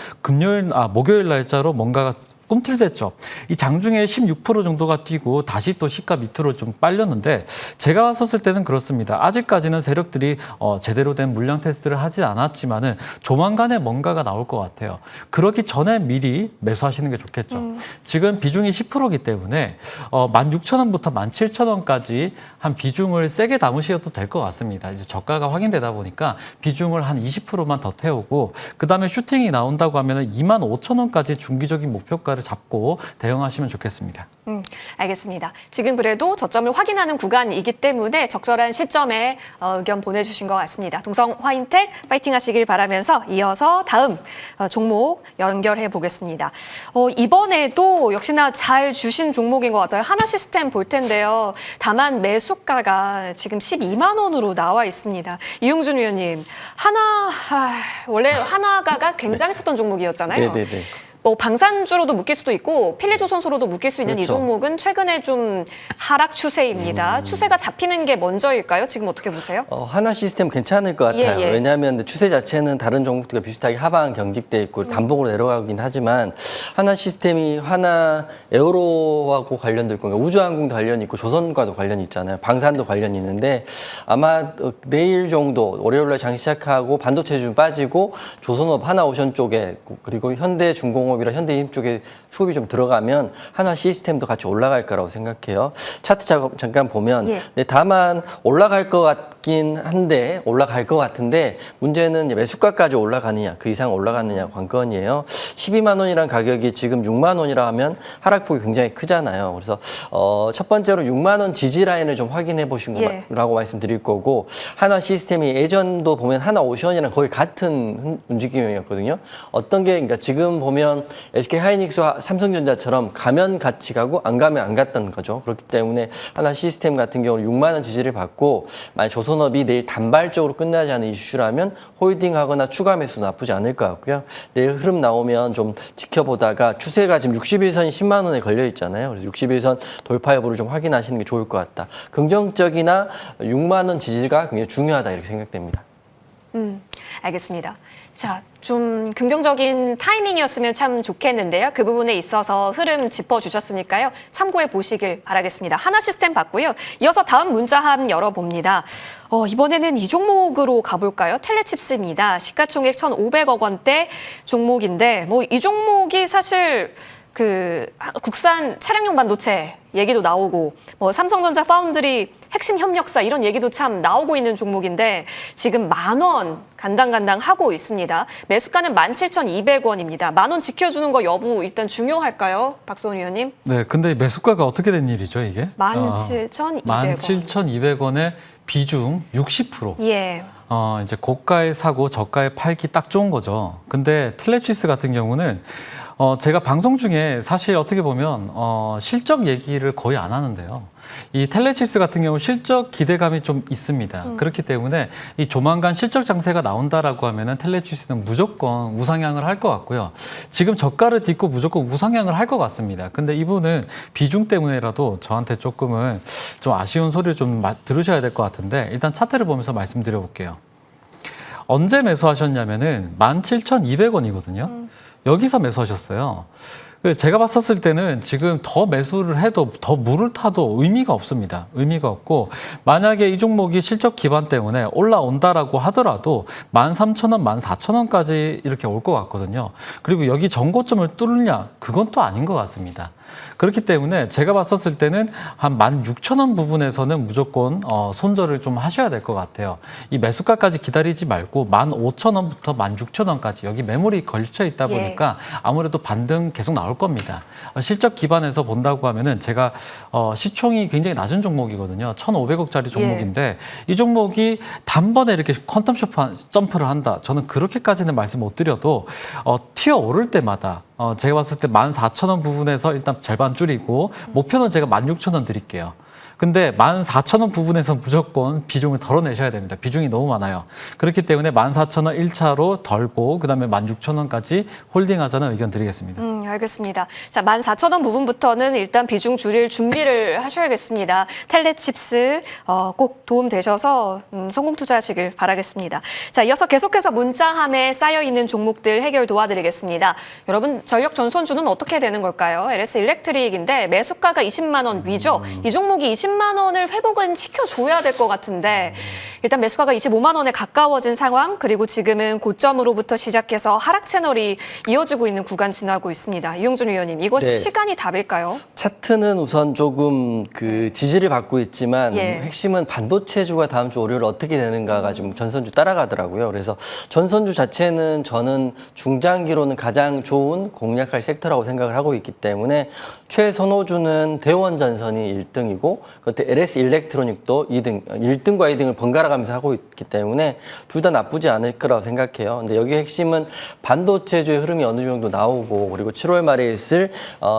목요일 날짜로 뭔가가 꿈틀댔죠. 이 장중에 16% 정도가 뛰고 다시 또 시가 밑으로 좀 빨렸는데 제가 왔었을 때는 그렇습니다. 아직까지는 세력들이 제대로 된 물량 테스트를 하지 않았지만은 조만간에 뭔가가 나올 것 같아요. 그러기 전에 미리 매수하시는 게 좋겠죠. 지금 비중이 10%이기 때문에 16,000원부터 17,000원까지 한 비중을 세게 담으셔도 될 것 같습니다. 이제 저가가 확인되다 보니까 비중을 한 20%만 더 태우고 그다음에 슈팅이 나온다고 하면은 25,000원까지 중기적인 목표가를 잡고 대응하시면 좋겠습니다. 알겠습니다. 지금 그래도 저점을 확인하는 구간이기 때문에 적절한 시점에 의견 보내주신 것 같습니다. 동성화인텍 파이팅 하시길 바라면서 이어서 다음 종목 연결해 보겠습니다. 이번에도 역시나 잘 주신 종목인 것 같아요. 하나시스템 볼 텐데요. 다만 매수가가 지금 12만 원으로 나와 있습니다. 이용준 위원님, 원래 하나가가 굉장했었던 종목이었잖아요. 네네네. 방산주로도 묶일 수도 있고 필리조선소로도 묶일 수 있는 그렇죠. 이 종목은 최근에 좀 하락 추세입니다. 추세가 잡히는 게 먼저일까요? 지금 어떻게 보세요? 하나 시스템 괜찮을 것 같아요. 예. 왜냐하면 추세 자체는 다른 종목들과 비슷하게 하방 경직돼 있고 단봉으로 내려가긴 하지만 하나 시스템이 하나 에어로하고 관련도 있고 우주항공도 관련이 있고 조선과도 관련이 있잖아요. 방산도 관련이 있는데 아마 내일 정도 월요일날 장 시작하고 반도체 좀 빠지고 조선업 하나오션 쪽에 그리고 현대중공업 이랑 현대힘 쪽에 수급이 좀 들어가면 하나 시스템도 같이 올라갈 거라고 생각해요. 차트 작업 잠깐 보면 네, 다만 올라갈 것 같긴 한데 올라갈 것 같은데 문제는 매수가까지 올라가느냐 그 이상 올라가느냐 관건이에요. 12만 원이란 가격이 지금 6만 원이라 하면 하락폭이 굉장히 크잖아요. 그래서 첫 번째로 6만 원 지지 라인을 좀 확인해 보신 거라고 말씀드릴 거고 하나 시스템이 예전도 보면 하나오션이랑 거의 같은 움직임이었거든요. 어떤 게 그러니까 지금 보면 SK 하이닉스와 삼성전자처럼 가면 같이 가고 안 가면 안 갔던 거죠. 그렇기 때문에 하나 시스템 같은 경우는 6만 원 지지를 받고 만약 조선업이 내일 단발적으로 끝나지 않은 이슈라면 홀딩하거나 추가 매수 나쁘지 않을 것 같고요. 내일 흐름 나오면 좀 지켜보다가 추세가 지금 60일선이 10만 원에 걸려 있잖아요. 그래서 60일선 돌파 여부를 좀 확인하시는 게 좋을 것 같다. 긍정적이나 6만 원 지지가 굉장히 중요하다 이렇게 생각됩니다. 알겠습니다. 자, 좀 긍정적인 타이밍이었으면 참 좋겠는데요. 그 부분에 있어서 흐름 짚어주셨으니까요. 참고해 보시길 바라겠습니다. 하나 시스템 봤고요. 이어서 다음 문자함 열어봅니다. 이번에는 이 종목으로 가볼까요? 텔레칩스입니다. 시가총액 1,500억 원대 종목인데 뭐 이 종목이 사실 국산 차량용 반도체 얘기도 나오고 뭐 삼성전자 파운드리 핵심 협력사 이런 얘기도 참 나오고 있는 종목인데 지금 10,000원 간당간당 하고 있습니다. 매수가는 17,200원입니다. 10,000원 지켜주는 거 여부 일단 중요할까요? 박소원 의원님. 네, 근데 매수가가 어떻게 된 일이죠, 이게? 17,200원. 17,200원의 비중 60%. 예. 이제 고가에 사고 저가에 팔기 딱 좋은 거죠. 근데 텔레치스 같은 경우는 제가 방송 중에 사실 어떻게 보면 실적 얘기를 거의 안 하는데요. 이 텔레칩스 같은 경우 실적 기대감이 좀 있습니다. 그렇기 때문에 이 조만간 실적 장세가 나온다라고 하면은 텔레칩스는 무조건 우상향을 할 것 같고요. 지금 저가를 딛고 무조건 우상향을 할 것 같습니다. 근데 이분은 비중 때문에라도 저한테 조금은 좀 아쉬운 소리를 좀 들으셔야 될 것 같은데 일단 차트를 보면서 말씀드려 볼게요. 언제 매수하셨냐면은 17,200원이거든요. 여기서 매수하셨어요. 제가 봤었을 때는 지금 더 매수를 해도 더 물을 타도 의미가 없습니다. 의미가 없고 만약에 이 종목이 실적 기반 때문에 올라온다라고 하더라도 13,000원, 14,000원까지 이렇게 올 것 같거든요. 그리고 여기 전고점을 뚫느냐? 그건 또 아닌 것 같습니다. 그렇기 때문에 제가 봤었을 때는 한 16,000원 부분에서는 무조건 손절을 좀 하셔야 될 것 같아요. 이 매수가까지 기다리지 말고 15,000원부터 16,000원까지 여기 매물이 걸쳐 있다 보니까 아무래도 반등 계속 나올 겁니다. 실적 기반에서 본다고 하면은 제가 시총이 굉장히 낮은 종목이거든요. 1,500억짜리 종목인데 이 종목이 단번에 이렇게 퀀텀 점프를 한다. 저는 그렇게까지는 말씀 못 드려도 튀어 오를 때마다 제가 봤을 때 14,000원 부분에서 일단 절반 줄이고 목표는 제가 16,000원 드릴게요. 근데 14,000원 부분에서 무조건 비중을 덜어내셔야 됩니다. 비중이 너무 많아요. 그렇기 때문에 14,000원 1차로 덜고 그다음에 16,000원까지 홀딩하자는 의견 드리겠습니다. 알겠습니다. 자, 14,000원 부분부터는 일단 비중 줄일 준비를 하셔야겠습니다. 텔레칩스 꼭 도움 되셔서 성공 투자하시길 바라겠습니다. 자, 이어서 계속해서 문자함에 쌓여있는 종목들 해결 도와드리겠습니다. 여러분, 전력 전선주는 어떻게 되는 걸까요? LS 일렉트릭인데 매수가가 20만 원 위죠. 이 종목이 20만 원을 회복은 시켜줘야 될 것 같은데 일단 매수가가 25만 원에 가까워진 상황 그리고 지금은 고점으로부터 시작해서 하락 채널이 이어지고 있는 구간 지나고 있습니다. 이용준 위원님, 이거 시간이 답일까요? 차트는 우선 조금 지지를 받고 있지만 핵심은 반도체주가 다음 주 월요일 어떻게 되는가가 지금 전선주 따라가더라고요. 그래서 전선주 자체는 저는 중장기로는 가장 좋은 공략할 섹터라고 생각을 하고 있기 때문에 최선호주는 대원전선이 1등이고 그때 LS 일렉트로닉도 2등, 1등과 2등을 번갈아 가면서 하고 있기 때문에 둘 다 나쁘지 않을 거라고 생각해요. 근데 여기 핵심은 반도체주의 흐름이 어느 정도 나오고 그리고 7월 말에 있을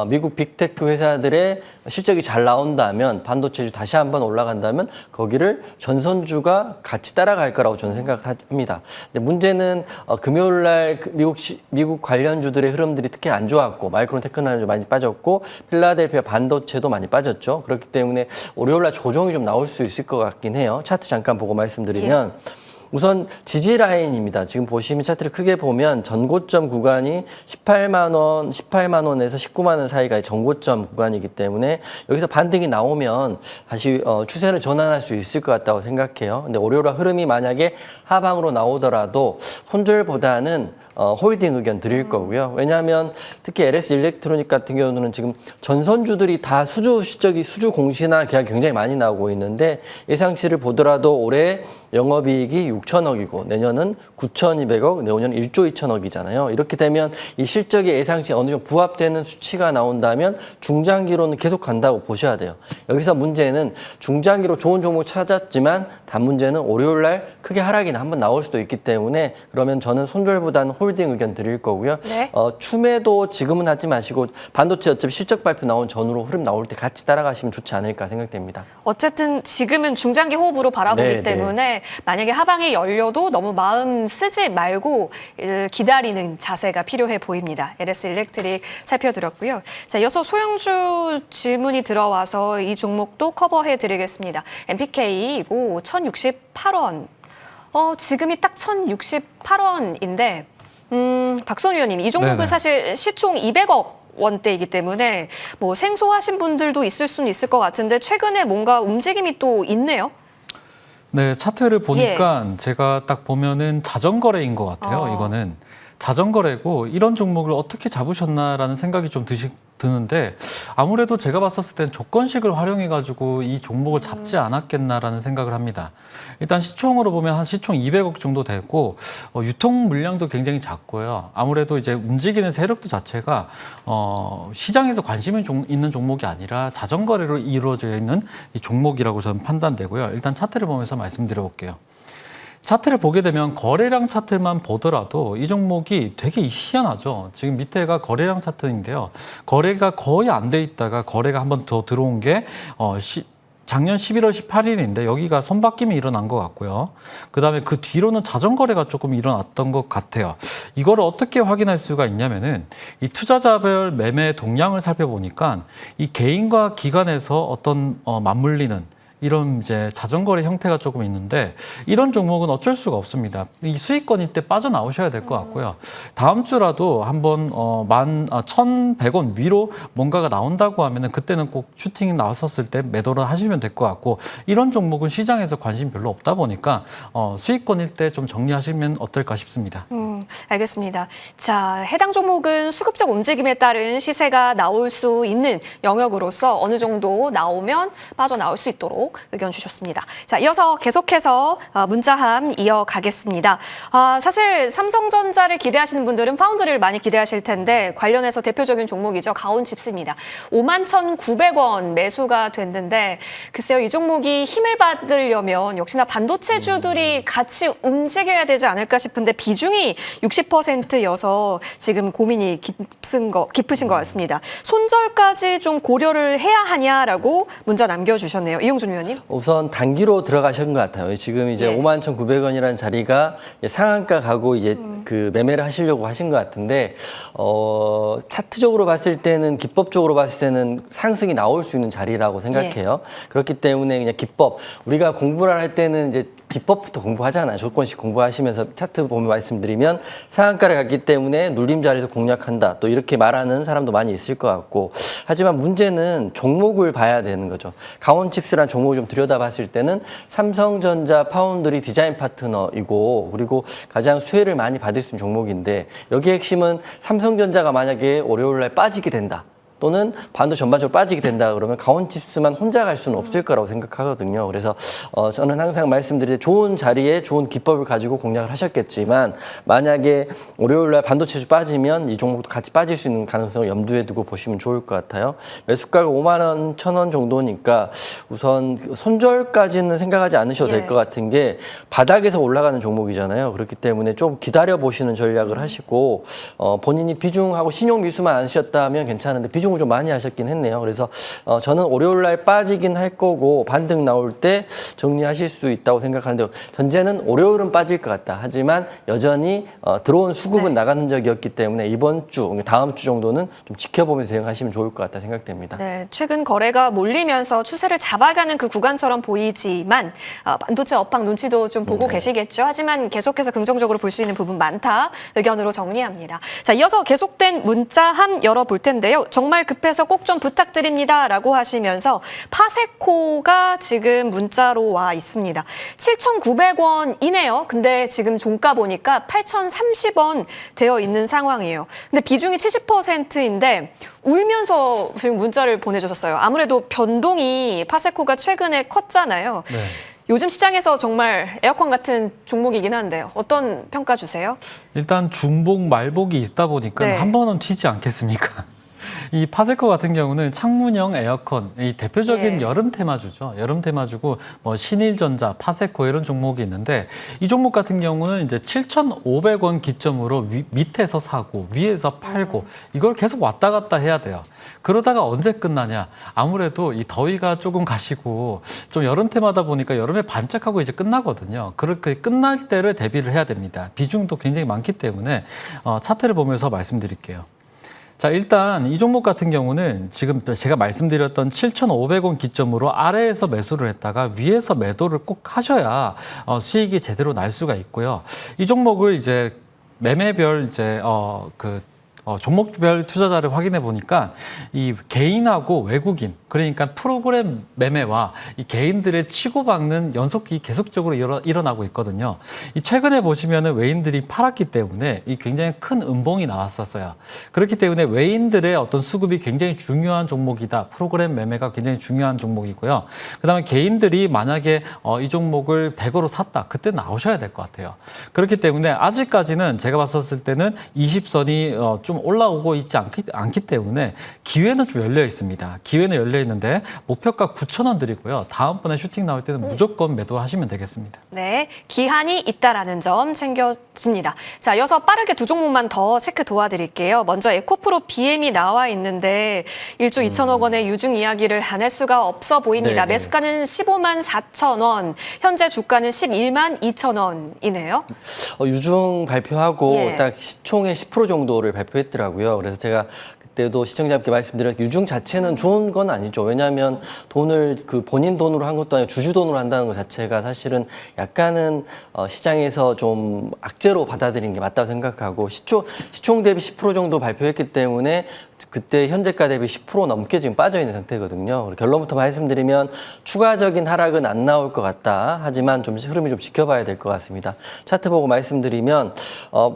미국 빅테크 회사들의 실적이 잘 나온다면 반도체주 다시 한번 올라간다면 거기를 전선주가 같이 따라갈 거라고 저는 생각을 합니다. 근데 문제는 금요일 날 미국 관련주들의 흐름들이 특히 안 좋았고 마이크론 테크놀로지 많이 빠졌고 필라델피아 반도체도 많이 빠졌죠. 그렇기 때문에 월요일 날 조정이 좀 나올 수 있을 것 같긴 해요. 차트 잠깐 보고 말씀드리면 우선 지지 라인입니다. 지금 보시면 차트를 크게 보면 전고점 구간이 18만 원에서 19만 원 사이가 전고점 구간이기 때문에 여기서 반등이 나오면 다시 추세를 전환할 수 있을 것 같다고 생각해요. 근데 월요일 흐름이 만약에 하방으로 나오더라도 손절보다는 홀딩 의견 드릴 거고요. 왜냐하면 특히 LS 일렉트로닉 같은 경우는 지금 전선주들이 다 수주 공시나 계약이 굉장히 많이 나오고 있는데 예상치를 보더라도 올해 영업이익이 6천억이고 내년은 9,200억, 내후년 1조 2천억이잖아요. 이렇게 되면 이 실적의 예상치 어느 정도 부합되는 수치가 나온다면 중장기로는 계속 간다고 보셔야 돼요. 여기서 문제는 중장기로 좋은 종목 찾았지만 단문제는 월요일 날 크게 하락이나 한번 나올 수도 있기 때문에 그러면 저는 손절보다는 홀딩 의견 드릴 거고요. 춤에도 지금은 하지 마시고 반도체 어차피 실적 발표 나온 전후로 흐름 나올 때 같이 따라가시면 좋지 않을까 생각됩니다. 어쨌든 지금은 중장기 호흡으로 바라보기 때문에 만약에 하방이 열려도 너무 마음 쓰지 말고 기다리는 자세가 필요해 보입니다. LS 일렉트릭 살펴드렸고요. 자, 이어서 소형주 질문이 들어와서 이 종목도 커버해 드리겠습니다. MPK 이고 1,068원. 지금이 딱 1,068원인데 박선 의원님, 이 종목은 네네. 사실 시총 200억 원대이기 때문에 뭐 생소하신 분들도 있을 수는 있을 것 같은데 최근에 뭔가 움직임이 또 있네요. 네, 차트를 보니까 제가 딱 보면은 자전거래인 것 같아요. 어. 이거는 자전거래고 이런 종목을 어떻게 잡으셨나라는 생각이 좀 드는데 아무래도 제가 봤었을 땐 조건식을 활용해가지고 이 종목을 잡지 않았겠나라는 생각을 합니다. 일단 시총으로 보면 한 시총 200억 정도 되고 유통 물량도 굉장히 작고요. 아무래도 이제 움직이는 세력도 자체가 시장에서 관심이 있는 종목이 아니라 자전거래로 이루어져 있는 이 종목이라고 저는 판단되고요. 일단 차트를 보면서 말씀드려볼게요. 차트를 보게 되면 거래량 차트만 보더라도 이 종목이 되게 희한하죠. 지금 밑에가 거래량 차트인데요. 거래가 거의 안 돼 있다가 거래가 한 번 더 들어온 게 작년 11월 18일인데 여기가 손바뀜이 일어난 것 같고요. 그다음에 그 뒤로는 자전거래가 조금 일어났던 것 같아요. 이거를 어떻게 확인할 수가 있냐면은 이 투자자별 매매 동향을 살펴보니까 이 개인과 기관에서 어떤 맞물리는 이런 이제 자전거래 형태가 조금 있는데 이런 종목은 어쩔 수가 없습니다. 이 수익권일 때 빠져나오셔야 될 것 같고요. 다음 주라도 한번 1,100원 위로 뭔가가 나온다고 하면은 그때는 꼭 슈팅이 나왔었을 때 매도를 하시면 될 것 같고 이런 종목은 시장에서 관심이 별로 없다 보니까 수익권일 때 좀 정리하시면 어떨까 싶습니다. 알겠습니다. 자, 해당 종목은 수급적 움직임에 따른 시세가 나올 수 있는 영역으로서 어느 정도 나오면 빠져나올 수 있도록 의견 주셨습니다. 자, 이어서 계속해서 문자함 이어가겠습니다. 사실 삼성전자를 기대하시는 분들은 파운드를 많이 기대하실 텐데 관련해서 대표적인 종목이죠. 가온칩스입니다. 51,900원 매수가 됐는데 글쎄요, 이 종목이 힘을 받으려면 역시나 반도체주들이 같이 움직여야 되지 않을까 싶은데 비중이 60%여서 지금 고민이 깊으신 것 같습니다. 손절까지 좀 고려를 해야 하냐라고 문자 남겨주셨네요. 이용준 의원님. 우선 단기로 들어가신 것 같아요. 지금 이제 예. 51,900원이라는 자리가 상한가 가고 이제 그 매매를 하시려고 하신 것 같은데 차트적으로 봤을 때는 기법적으로 봤을 때는 상승이 나올 수 있는 자리라고 생각해요. 그렇기 때문에 그냥 기법 우리가 공부를 할 때는 이제 기법부터 공부하잖아요. 조건식 공부하시면서 차트 보면 말씀드리면 상한가를 갔기 때문에 눌림 자리에서 공략한다. 또 이렇게 말하는 사람도 많이 있을 것 같고 하지만 문제는 종목을 봐야 되는 거죠. 가온칩스라는 종목을 좀 들여다봤을 때는 삼성전자 파운드리 디자인 파트너이고 그리고 가장 수혜를 많이 받을 수 있는 종목인데 여기의 핵심은 삼성전자가 만약에 월요일 날 빠지게 된다. 또는 반도 전반적으로 빠지게 된다 그러면 가온칩스만 혼자 갈 수는 없을 거라고 생각하거든요. 그래서 저는 항상 말씀드릴 때 좋은 자리에 좋은 기법을 가지고 공략을 하셨겠지만 만약에 월요일 날 반도체주 빠지면 이 종목도 같이 빠질 수 있는 가능성을 염두에 두고 보시면 좋을 것 같아요. 매수가가 5만 원, 1,000원 정도니까 우선 손절까지는 생각하지 않으셔도 될 것 같은 게 바닥에서 올라가는 종목이잖아요. 그렇기 때문에 좀 기다려 보시는 전략을 하시고 본인이 비중하고 신용 미수만 안 하셨다면 괜찮은데 비중을 좀 많이 하셨긴 했네요. 그래서 저는 월요일 날 빠지긴 할 거고 반등 나올 때 정리하실 수 있다고 생각하는데 현재는 월요일은 빠질 것 같다. 하지만 여전히 들어온 수급은 나가는 적이었기 때문에 이번 주, 다음 주 정도는 좀 지켜보면서 대응하시면 좋을 것 같다 생각됩니다. 네, 최근 거래가 몰리면서 추세를 잡아가는 그 구간처럼 보이지만 반도체 업황 눈치도 좀 보고 계시겠죠. 하지만 계속해서 긍정적으로 볼 수 있는 부분 많다. 의견으로 정리합니다. 자, 이어서 계속된 문자함 열어볼 텐데요. 정말 급해서 꼭 좀 부탁드립니다라고 하시면서 파세코가 지금 문자로 와 있습니다. 7,900원이네요. 근데 지금 종가 보니까 8,030원 되어 있는 상황이에요. 근데 비중이 70%인데 울면서 지금 문자를 보내주셨어요. 아무래도 변동이 파세코가 최근에 컸잖아요. 네. 요즘 시장에서 정말 에어컨 같은 종목이긴 한데요. 어떤 평가 주세요? 일단 중복 말복이 있다 보니까 네. 한 번은 튀지 않겠습니까? 이 파세코 같은 경우는 창문형 에어컨, 이 대표적인 여름 테마주죠. 여름 테마주고 뭐 신일전자, 파세코 이런 종목이 있는데 이 종목 같은 경우는 이제 7,500원 기점으로 밑에서 사고 위에서 팔고 이걸 계속 왔다 갔다 해야 돼요. 그러다가 언제 끝나냐? 아무래도 이 더위가 조금 가시고 좀 여름 테마다 보니까 여름에 반짝하고 이제 끝나거든요. 그렇게 끝날 때를 대비를 해야 됩니다. 비중도 굉장히 많기 때문에 차트를 보면서 말씀드릴게요. 자, 일단 이 종목 같은 경우는 지금 제가 말씀드렸던 7,500원 기점으로 아래에서 매수를 했다가 위에서 매도를 꼭 하셔야 수익이 제대로 날 수가 있고요. 이 종목을 이제 매매별 이제 종목별 투자자를 확인해 보니까 이 개인하고 외국인, 그러니까 프로그램 매매와 이 개인들의 치고박는 연속이 계속적으로 일어나고 있거든요. 이 최근에 보시면은 외인들이 팔았기 때문에 이 굉장히 큰 음봉이 나왔었어요. 그렇기 때문에 외인들의 어떤 수급이 굉장히 중요한 종목이다. 프로그램 매매가 굉장히 중요한 종목이고요. 그다음에 개인들이 만약에 이 종목을 대거로 샀다. 그때 나오셔야 될 것 같아요. 그렇기 때문에 아직까지는 제가 봤었을 때는 20선이 좀 올라오고 있지 않기 때문에 기회는 좀 열려 있습니다. 기회는 열려 있는데 목표가 9,000원 드리고요. 다음번에 슈팅 나올 때는 무조건 매도하시면 되겠습니다. 네, 기한이 있다라는 점 챙겨집니다. 자, 이어서 빠르게 두 종목만 더 체크 도와드릴게요. 먼저 에코프로 BM이 나와 있는데 1조 2천억 원의 유증 이야기를 안 할 수가 없어 보입니다. 네네. 매수가는 15만 4천 원, 현재 주가는 11만 2천 원이네요. 유중 발표하고 예. 딱 시총의 10% 정도를 발표했더라고요. 그래서 제가 그때도 시청자분께 말씀드린 유중 자체는 좋은 건 아니죠. 왜냐하면 돈을 그 본인 돈으로 한 것도 아니고 주주 돈으로 한다는 것 자체가 사실은 약간은 시장에서 좀 악재로 받아들이는 게 맞다고 생각하고 시총 대비 10% 정도 발표했기 때문에 그때 현재가 대비 10% 넘게 지금 빠져 있는 상태거든요. 결론부터 말씀드리면 추가적인 하락은 안 나올 것 같다. 하지만 좀 흐름이 좀 지켜봐야 될 것 같습니다. 차트 보고 말씀드리면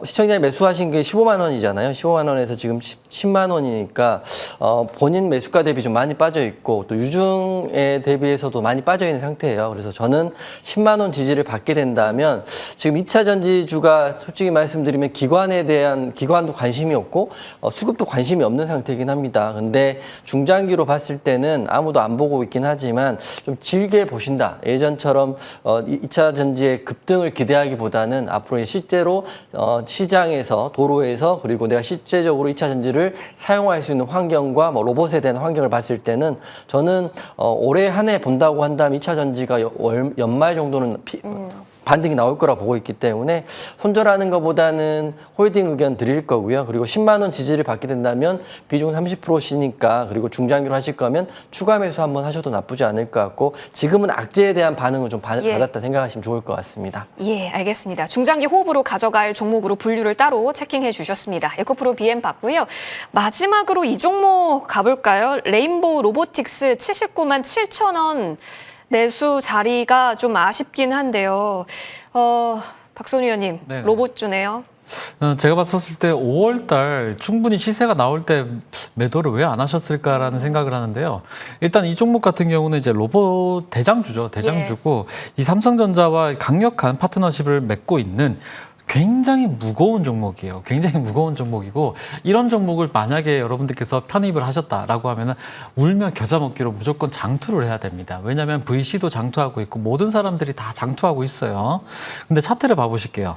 시청자님 매수하신 게 15만 원이잖아요. 15만 원에서 지금 10만 원이니까 본인 매수가 대비 좀 많이 빠져 있고 또 유중에 대비해서도 많이 빠져 있는 상태예요. 그래서 저는 10만 원 지지를 받게 된다면 지금 2차 전지주가 솔직히 말씀드리면 기관도 관심이 없고 수급도 관심이 없는 상태이긴 합니다. 근데 중장기로 봤을 때는 아무도 안 보고 있긴 하지만 좀 길게 보신다. 예전처럼 2차 전지의 급등을 기대하기보다는 앞으로 실제로 시장에서 도로에서 그리고 내가 실제적으로 2차 전지를 사용할 수 있는 환경과 뭐 로봇에 대한 환경을 봤을 때는 저는 올해 한 해 본다고 한다면 2차 전지가 연말 정도는 반등이 나올 거라 보고 있기 때문에 손절하는 것보다는 홀딩 의견 드릴 거고요. 그리고 10만 원 지지를 받게 된다면 비중 30%시니까 그리고 중장기로 하실 거면 추가 매수 한번 하셔도 나쁘지 않을 것 같고 지금은 악재에 대한 반응을 좀 받았다 생각하시면 좋을 것 같습니다. 예, 알겠습니다. 중장기 호흡으로 가져갈 종목으로 분류를 따로 체킹해 주셨습니다. 에코프로 BM 봤고요. 마지막으로 이 종목 가볼까요? 레인보우 로보틱스 79만 7천 원. 매수 자리가 좀 아쉽긴 한데요. 박선우 의원님, 네네. 로봇주네요. 제가 봤었을 때 5월 달 충분히 시세가 나올 때 매도를 왜 안 하셨을까라는 생각을 하는데요. 일단 이 종목 같은 경우는 이제 로봇 대장주죠. 대장주고 이 삼성전자와 강력한 파트너십을 맺고 있는 굉장히 무거운 종목이에요. 굉장히 무거운 종목이고 이런 종목을 만약에 여러분들께서 편입을 하셨다라고 하면은 울며 겨자 먹기로 무조건 장투를 해야 됩니다. 왜냐하면 VC도 장투하고 있고 모든 사람들이 다 장투하고 있어요. 근데 차트를 봐보실게요.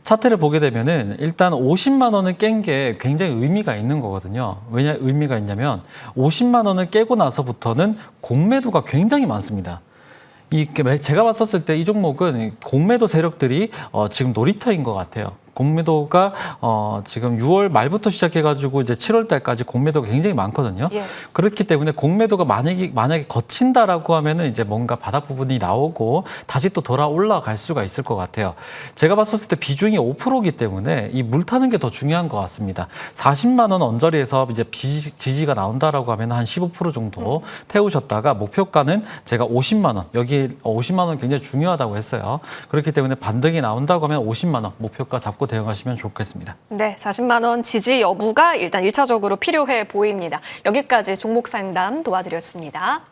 차트를 보게 되면은 일단 50만 원을 깬 게 굉장히 의미가 있는 거거든요. 왜냐 의미가 있냐면 50만 원을 깨고 나서부터는 공매도가 굉장히 많습니다. 제가 봤었을 때 이 종목은 공매도 세력들이 지금 놀이터인 것 같아요. 공매도가 지금 6월 말부터 시작해가지고 이제 7월 달까지 공매도가 굉장히 많거든요. 예. 그렇기 때문에 공매도가 만약에 거친다라고 하면은 이제 뭔가 바닥 부분이 나오고 다시 또 돌아 올라갈 수가 있을 것 같아요. 제가 봤었을 때 비중이 5%이기 때문에 이 물 타는 게 더 중요한 것 같습니다. 40만 원 언저리에서 이제 지지가 나온다라고 하면 한 15% 정도 태우셨다가 목표가는 제가 50만 원, 여기 50만 원 굉장히 중요하다고 했어요. 그렇기 때문에 반등이 나온다고 하면 50만 원 목표가 잡고 대응하시면 좋겠습니다. 네, 40만 원 지지 여부가 일단 1차적으로 필요해 보입니다. 여기까지 종목 상담 도와드렸습니다.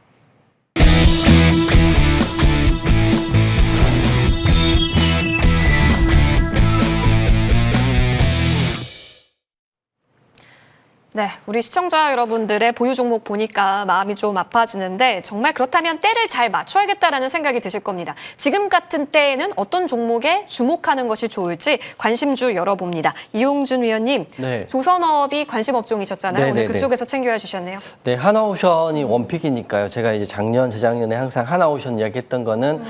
네, 우리 시청자 여러분들의 보유 종목 보니까 마음이 좀 아파지는데 정말 그렇다면 때를 잘 맞춰야겠다라는 생각이 드실 겁니다. 지금 같은 때에는 어떤 종목에 주목하는 것이 좋을지 관심주 열어봅니다. 이용준 위원님, 네. 조선업이 관심 업종이셨잖아요. 오늘 네네네. 그쪽에서 챙겨와 주셨네요. 네, 하나오션이 원픽이니까요. 제가 이제 작년, 재작년에 항상 하나오션 이야기했던 거는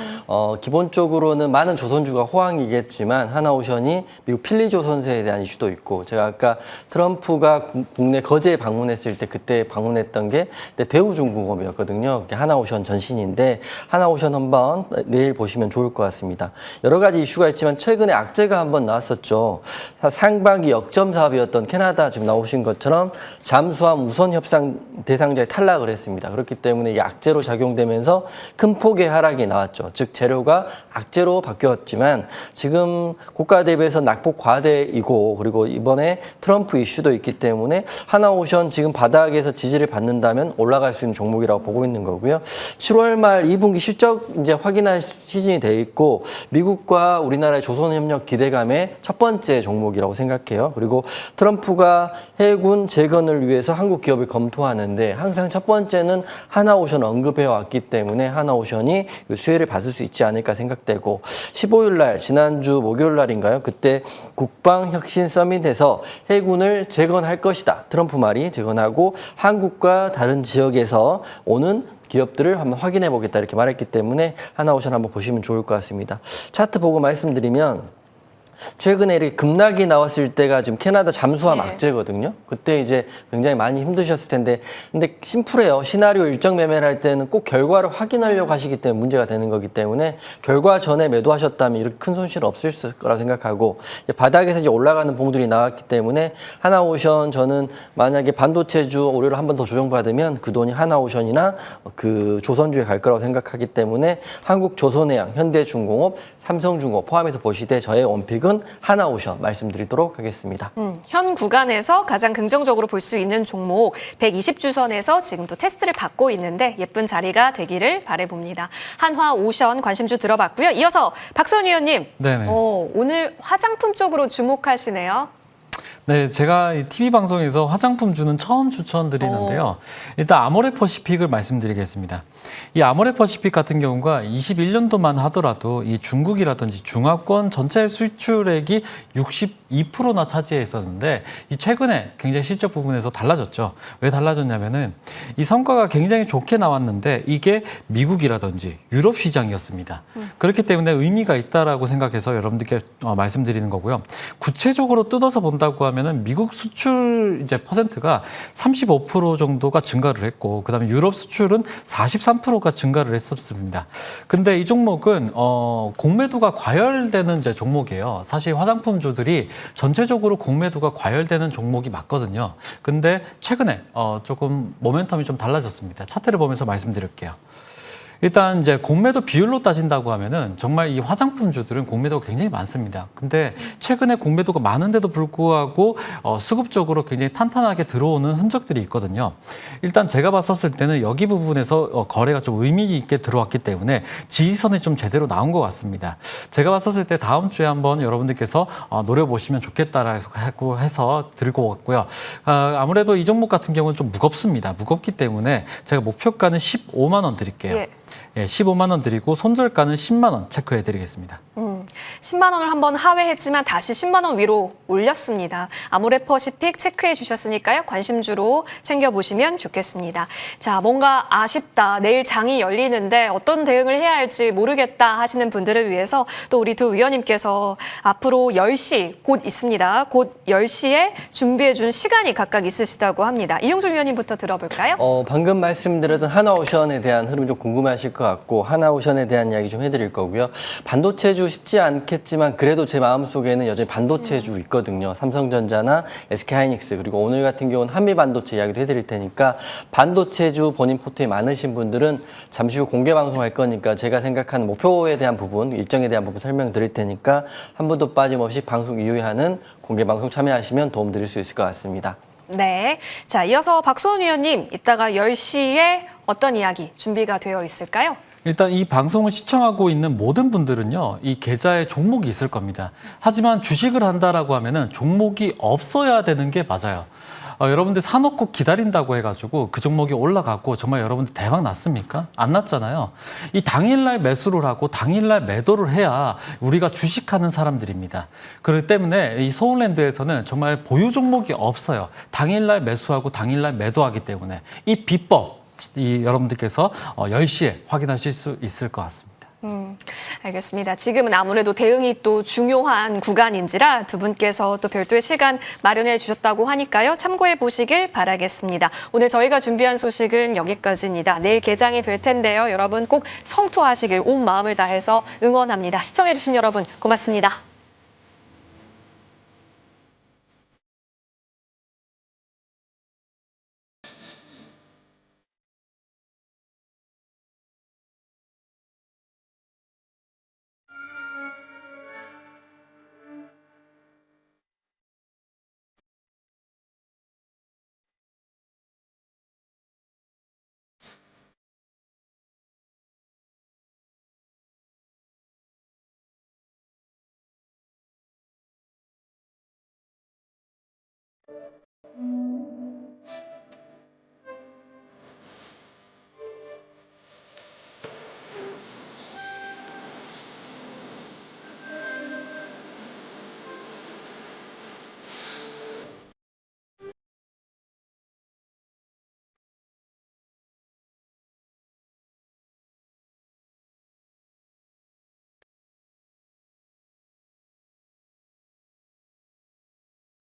기본적으로는 많은 조선주가 호황이겠지만 하나오션이 미국 필리조선소에 대한 이슈도 있고 제가 아까 트럼프가 국내 국내 거제에 방문했을 때 그때 방문했던 게 그때 대우중공업이었거든요. 그게 하나오션 전신인데 하나오션 한번 내일 보시면 좋을 것 같습니다. 여러 가지 이슈가 있지만 최근에 악재가 한번 나왔었죠. 상반기 역점 사업이었던 캐나다 지금 나오신 것처럼 잠수함 우선 협상 대상자에 탈락을 했습니다. 그렇기 때문에 이 악재로 작용되면서 큰 폭의 하락이 나왔죠. 즉 재료가 악재로 바뀌었지만 지금 고가 대비해서 낙폭 과대이고 그리고 이번에 트럼프 이슈도 있기 때문에 하나오션 지금 바닥에서 지지를 받는다면 올라갈 수 있는 종목이라고 보고 있는 거고요. 7월 말 2분기 실적 이제 확인할 시즌이 돼 있고 미국과 우리나라의 조선협력 기대감의 첫 번째 종목이라고 생각해요. 그리고 트럼프가 해군 재건을 위해서 한국 기업을 검토하는데 항상 첫 번째는 하나오션 언급해 왔기 때문에 하나오션이 수혜를 받을 수 있지 않을까 생각되고 15일 날 지난주 목요일 날인가요? 그때 국방혁신 서밋에서 해군을 재건할 것이다. 트럼프 말이 재건하고 한국과 다른 지역에서 오는 기업들을 한번 확인해 보겠다 이렇게 말했기 때문에 하나오션 한번 보시면 좋을 것 같습니다. 차트 보고 말씀드리면 최근에 이렇게 급락이 나왔을 때가 지금 캐나다 잠수함 악재거든요. 그때 이제 굉장히 많이 힘드셨을 텐데, 근데 심플해요. 시나리오 일정 매매를 할 때는 꼭 결과를 확인하려고 하시기 때문에 문제가 되는 거기 때문에 결과 전에 매도하셨다면 이렇게 큰 손실 없을 거라고 생각하고 이제 바닥에서 이제 올라가는 봉들이 나왔기 때문에 하나오션 저는 만약에 반도체주 오류를 한 번 더 조정받으면 그 돈이 하나오션이나 그 조선주에 갈 거라고 생각하기 때문에 한국조선해양, 현대중공업, 삼성중공업 포함해서 보시되 저의 원픽은 하나오션 말씀드리도록 하겠습니다. 현 구간에서 가장 긍정적으로 볼 수 있는 종목 120주선에서 지금 또 테스트를 받고 있는데 예쁜 자리가 되기를 바라봅니다. 한화오션 관심주 들어봤고요. 이어서 박선 위원님, 네네. 오늘 화장품 쪽으로 주목하시네요. 네, 제가 이 TV 방송에서 화장품 주는 처음 추천드리는데요. 일단 아모레퍼시픽을 말씀드리겠습니다. 이 아모레퍼시픽 같은 경우가 21년도만 하더라도 이 중국이라든지 중화권 전체 수출액이 62%나 차지했었는데 이 최근에 굉장히 실적 부분에서 달라졌죠. 왜 달라졌냐면은 이 성과가 굉장히 좋게 나왔는데 이게 미국이라든지 유럽 시장이었습니다. 그렇기 때문에 의미가 있다라고 생각해서 여러분들께 말씀드리는 거고요. 구체적으로 뜯어서 본다고 하면은 미국 수출 이제 퍼센트가 35% 정도가 증가를 했고 그다음에 유럽 수출은 43%가 증가를 했었습니다. 근데 이 종목은 공매도가 과열되는 이제 종목이에요. 사실 화장품주들이 전체적으로 공매도가 과열되는 종목이 맞거든요. 근데 최근에 조금 모멘텀이 좀 달라졌습니다. 차트를 보면서 말씀드릴게요. 일단 이제 공매도 비율로 따진다고 하면은 정말 이 화장품주들은 공매도가 굉장히 많습니다. 근데 최근에 공매도가 많은데도 불구하고 수급적으로 굉장히 탄탄하게 들어오는 흔적들이 있거든요. 일단 제가 봤었을 때는 여기 부분에서 거래가 좀 의미 있게 들어왔기 때문에 지지선이 좀 제대로 나온 것 같습니다. 제가 봤었을 때 다음 주에 한번 여러분들께서 노려보시면 좋겠다라고 해서 들고 왔고요. 아무래도 이 종목 같은 경우는 좀 무겁습니다. 무겁기 때문에 제가 목표가는 15만 원 드릴게요. 예, 15만 원 드리고 손절가는 10만 원 체크해 드리겠습니다. 10만 원을 한번 하회했지만 다시 10만 원 위로 올렸습니다. 아모레퍼시픽 체크해 주셨으니까요. 관심주로 챙겨보시면 좋겠습니다. 자, 뭔가 아쉽다. 내일 장이 열리는데 어떤 대응을 해야 할지 모르겠다 하시는 분들을 위해서 또 우리 두 위원님께서 앞으로 10시 곧 있습니다. 곧 10시에 준비해 준 시간이 각각 있으시다고 합니다. 이용준 위원님부터 들어볼까요? 방금 말씀드렸던 하나오션에 대한 흐름 좀 궁금하실 것 같고 하나오션에 대한 이야기 좀 해드릴 거고요. 반도체주 쉽지 않겠지만 그래도 제 마음속에는 여전히 반도체주 있거든요. 삼성전자나 SK하이닉스 그리고 오늘 같은 경우는 한미반도체 이야기도 해드릴 테니까 반도체주 본인 포트에 많으신 분들은 잠시 후 공개 방송할 거니까 제가 생각하는 목표에 대한 부분, 일정에 대한 부분 설명드릴 테니까 한 분도 빠짐없이 방송 이후에 하는 공개 방송 참여하시면 도움 드릴 수 있을 것 같습니다. 네. 자, 이어서 박수원 위원님, 이따가 10시에 어떤 이야기 준비가 되어 있을까요? 일단 이 방송을 시청하고 있는 모든 분들은요, 이 계좌에 종목이 있을 겁니다. 하지만 주식을 한다라고 하면은 종목이 없어야 되는 게 맞아요. 여러분들 사놓고 기다린다고 해가지고 그 종목이 올라가고 정말 여러분들 대박 났습니까? 안 났잖아요. 이 당일날 매수를 하고 당일날 매도를 해야 우리가 주식하는 사람들입니다. 그렇기 때문에 이 소울랜드에서는 정말 보유 종목이 없어요. 당일날 매수하고 당일날 매도하기 때문에 이 비법 여러분들께서 10시에 확인하실 수 있을 것 같습니다. 알겠습니다. 지금은 아무래도 대응이 또 중요한 구간인지라 두 분께서 또 별도의 시간 마련해 주셨다고 하니까요. 참고해 보시길 바라겠습니다. 오늘 저희가 준비한 소식은 여기까지입니다. 내일 개장이 될 텐데요. 여러분 꼭 성투하시길 온 마음을 다해서 응원합니다. 시청해 주신 여러분 고맙습니다.